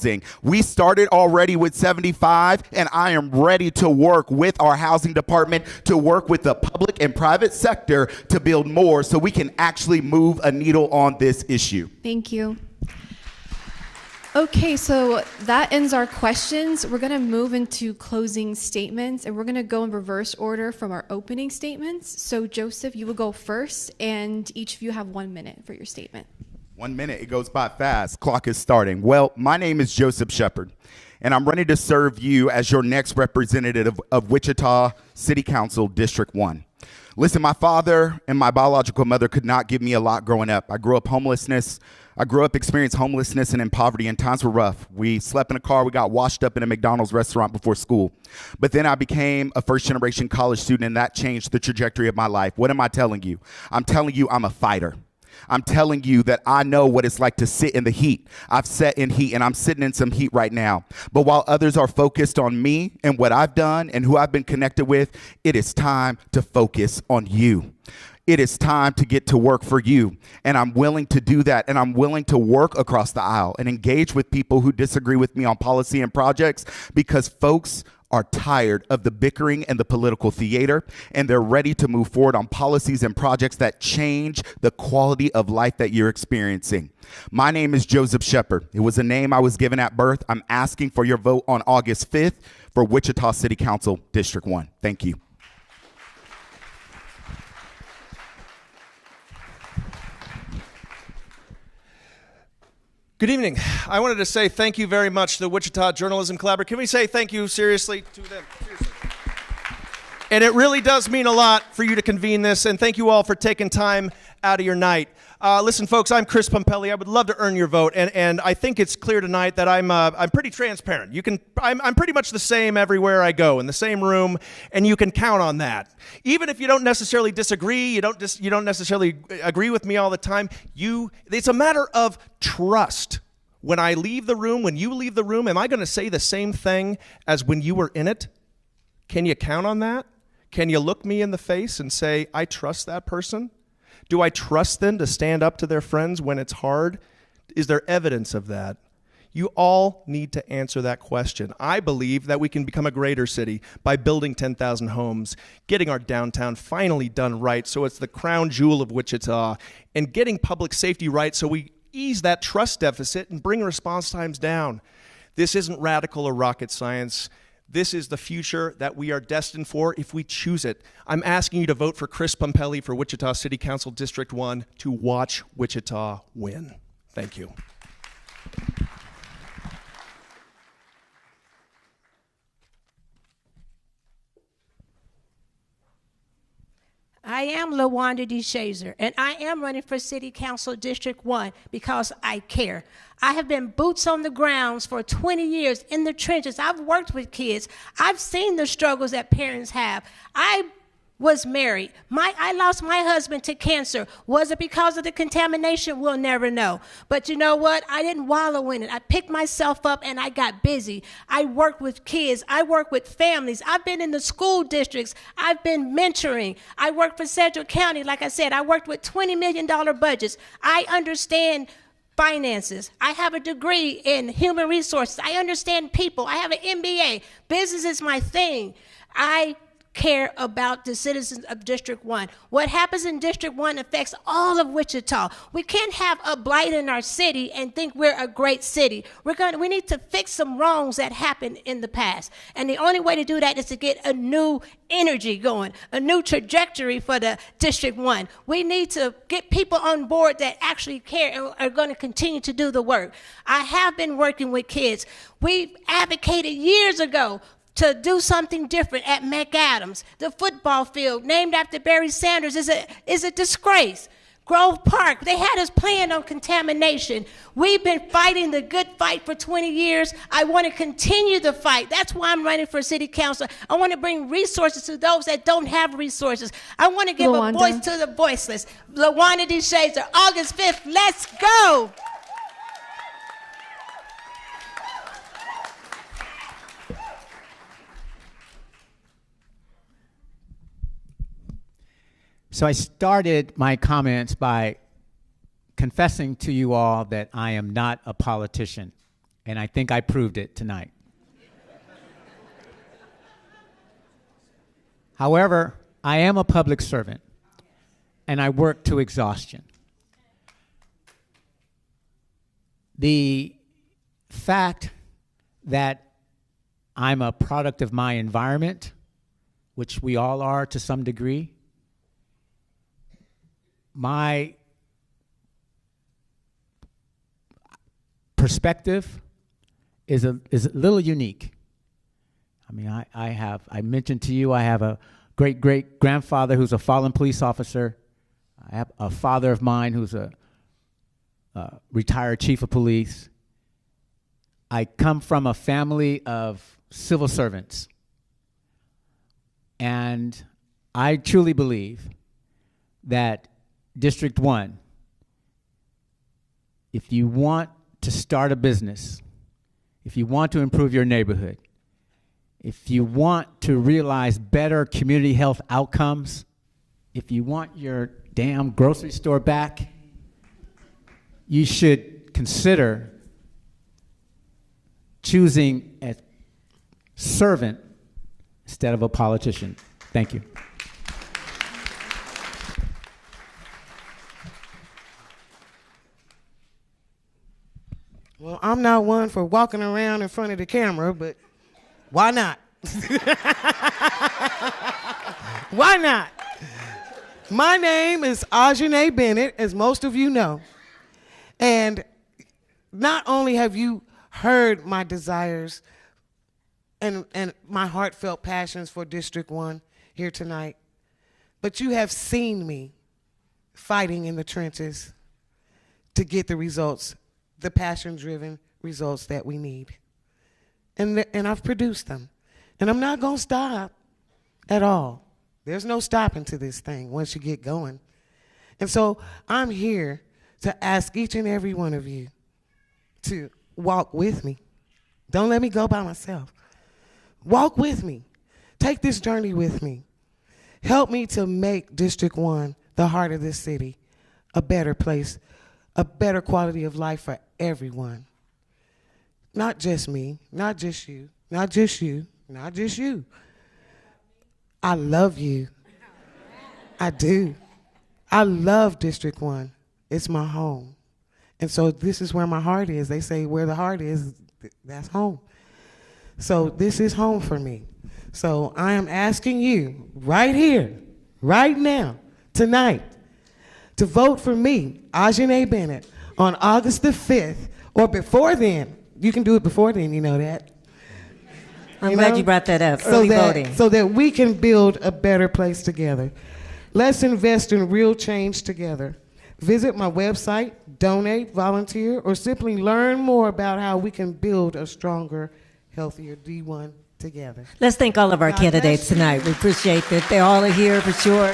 We started already with 75, and I am ready to work with our housing department to work with the public and private sector to build more so we can actually move a needle on this issue. Thank you. Okay, so that ends our questions. We're going to move into closing statements, and we're going to go in reverse order from our opening statements. So Joseph, you will go first, and each of you have 1 minute for your statement. 1 minute, it goes by fast. Clock is starting. Well, my name is Joseph Shepard, and I'm ready to serve you as your next representative of Wichita City Council District 1. Listen, my father and my biological mother could not give me a lot growing up. I grew up experiencing homelessness and in poverty, and times were rough. We slept in a car. We got washed up in a McDonald's restaurant before school. But then I became a first-generation college student, and that changed the trajectory of my life. What am I telling you? I'm telling you I'm a fighter. I'm telling you that I know what it's like to sit in the heat. I've sat in heat, and I'm sitting in some heat right now. But while others are focused on me and what I've done and who I've been connected with, it is time to focus on you. It is time to get to work for you. And I'm willing to do that. And I'm willing to work across the aisle and engage with people who disagree with me on policy and projects, because folks, are tired of the bickering and the political theater, and they're ready to move forward on policies and projects that change the quality of life that you're experiencing. My name is Joseph Shepard. It was a name I was given at birth. I'm asking for your vote on August 5th for Wichita City Council District 1. Thank you. Good evening. I wanted to say thank you very much to the Wichita Journalism Collaborative. Can we say thank you seriously to them? Seriously. And it really does mean a lot for you to convene this, and thank you all for taking time out of your night. Listen, folks, I'm Chris Pumpelly. I would love to earn your vote, and I think it's clear tonight that I'm pretty transparent. I'm pretty much the same everywhere I go, in the same room, and you can count on that. Even if you don't necessarily disagree, you don't necessarily agree with me all the time. It's a matter of trust. When I leave the room, when you leave the room, am I going to say the same thing as when you were in it? Can you count on that? Can you look me in the face and say, I trust that person? Do I trust them to stand up to their friends when it's hard? Is there evidence of that? You all need to answer that question. I believe that we can become a greater city by building 10,000 homes, getting our downtown finally done right so it's the crown jewel of Wichita, and getting public safety right so we ease that trust deficit and bring response times down. This isn't radical or rocket science. This is the future that we are destined for if we choose it. I'm asking you to vote for Chris Pumpelly for Wichita City Council District 1 to watch Wichita win. Thank you. I am LaWanda DeShazer, and I am running for City Council District 1 because I care. I have been boots on the grounds for 20 years in the trenches. I've worked with kids. I've seen the struggles that parents have. I was married. I lost my husband to cancer. Was it because of the contamination? We'll never know. But you know what? I didn't wallow in it. I picked myself up and I got busy. I worked with kids. I work with families. I've been in the school districts. I've been mentoring. I worked for Central County. Like I said, I worked with $20 million budgets. I understand finances. I have a degree in human resources. I understand people. I have an MBA. Business is my thing. I care about the citizens of District 1. What happens in District 1 affects all of Wichita. We can't have a blight in our city and think we're a great city. We need to fix some wrongs that happened in the past. And the only way to do that is to get a new energy going, a new trajectory for the District 1. We need to get people on board that actually care and are going to continue to do the work. I have been working with kids. We advocated years ago to do something different at McAdams. The football field, named after Barry Sanders, is a disgrace. Grove Park, they had us playing on contamination. We've been fighting the good fight for 20 years. I want to continue the fight. That's why I'm running for city council. I want to bring resources to those that don't have resources. I want to give a voice to the voiceless. LaWanda DeShazer, August 5th, let's go. So I started my comments by confessing to you all that I am not a politician, and I think I proved it tonight. However, I am a public servant, and I work to exhaustion. The fact that I'm a product of my environment, which we all are to some degree, my perspective is a little unique. I mean, I mentioned to you I have a great-great-grandfather who's a fallen police officer. I have a father of mine who's a retired chief of police. I come from a family of civil servants. And I truly believe that District 1, if you want to start a business, if you want to improve your neighborhood, if you want to realize better community health outcomes, if you want your damn grocery store back, you should consider choosing a servant instead of a politician. Thank you. Well, I'm not one for walking around in front of the camera, but why not? Why not? My name is Aujanae Bennett, as most of you know. And not only have you heard my desires and my heartfelt passions for District 1 here tonight, but you have seen me fighting in the trenches to get the results, the passion-driven results that we need. And I've produced them. And I'm not going to stop at all. There's no stopping to this thing once you get going. And so I'm here to ask each and every one of you to walk with me. Don't let me go by myself. Walk with me. Take this journey with me. Help me to make District 1, the heart of this city, a better place, a better quality of life for everyone. Not just me, not just you, not just you, not just you. I love you. I do. I love District 1. It's my home. And so this is where my heart is. They say where the heart is, that's home. So this is home for me. So I am asking you right here, right now, tonight, to vote for me, Aujanae Bennett, on August the 5th, or before then. You can do it before then, you know that. I'm glad you brought that up, early voting. So that we can build a better place together. Let's invest in real change together. Visit my website, donate, volunteer, or simply learn more about how we can build a stronger, healthier D1 together. Let's thank all of our candidates tonight. We appreciate that they all are here for sure.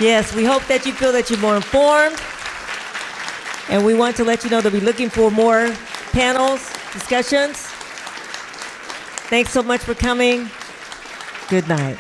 Yes, we hope that you feel that you're more informed. And we want to let you know that we're looking for more panels, discussions. Thanks so much for coming. Good night.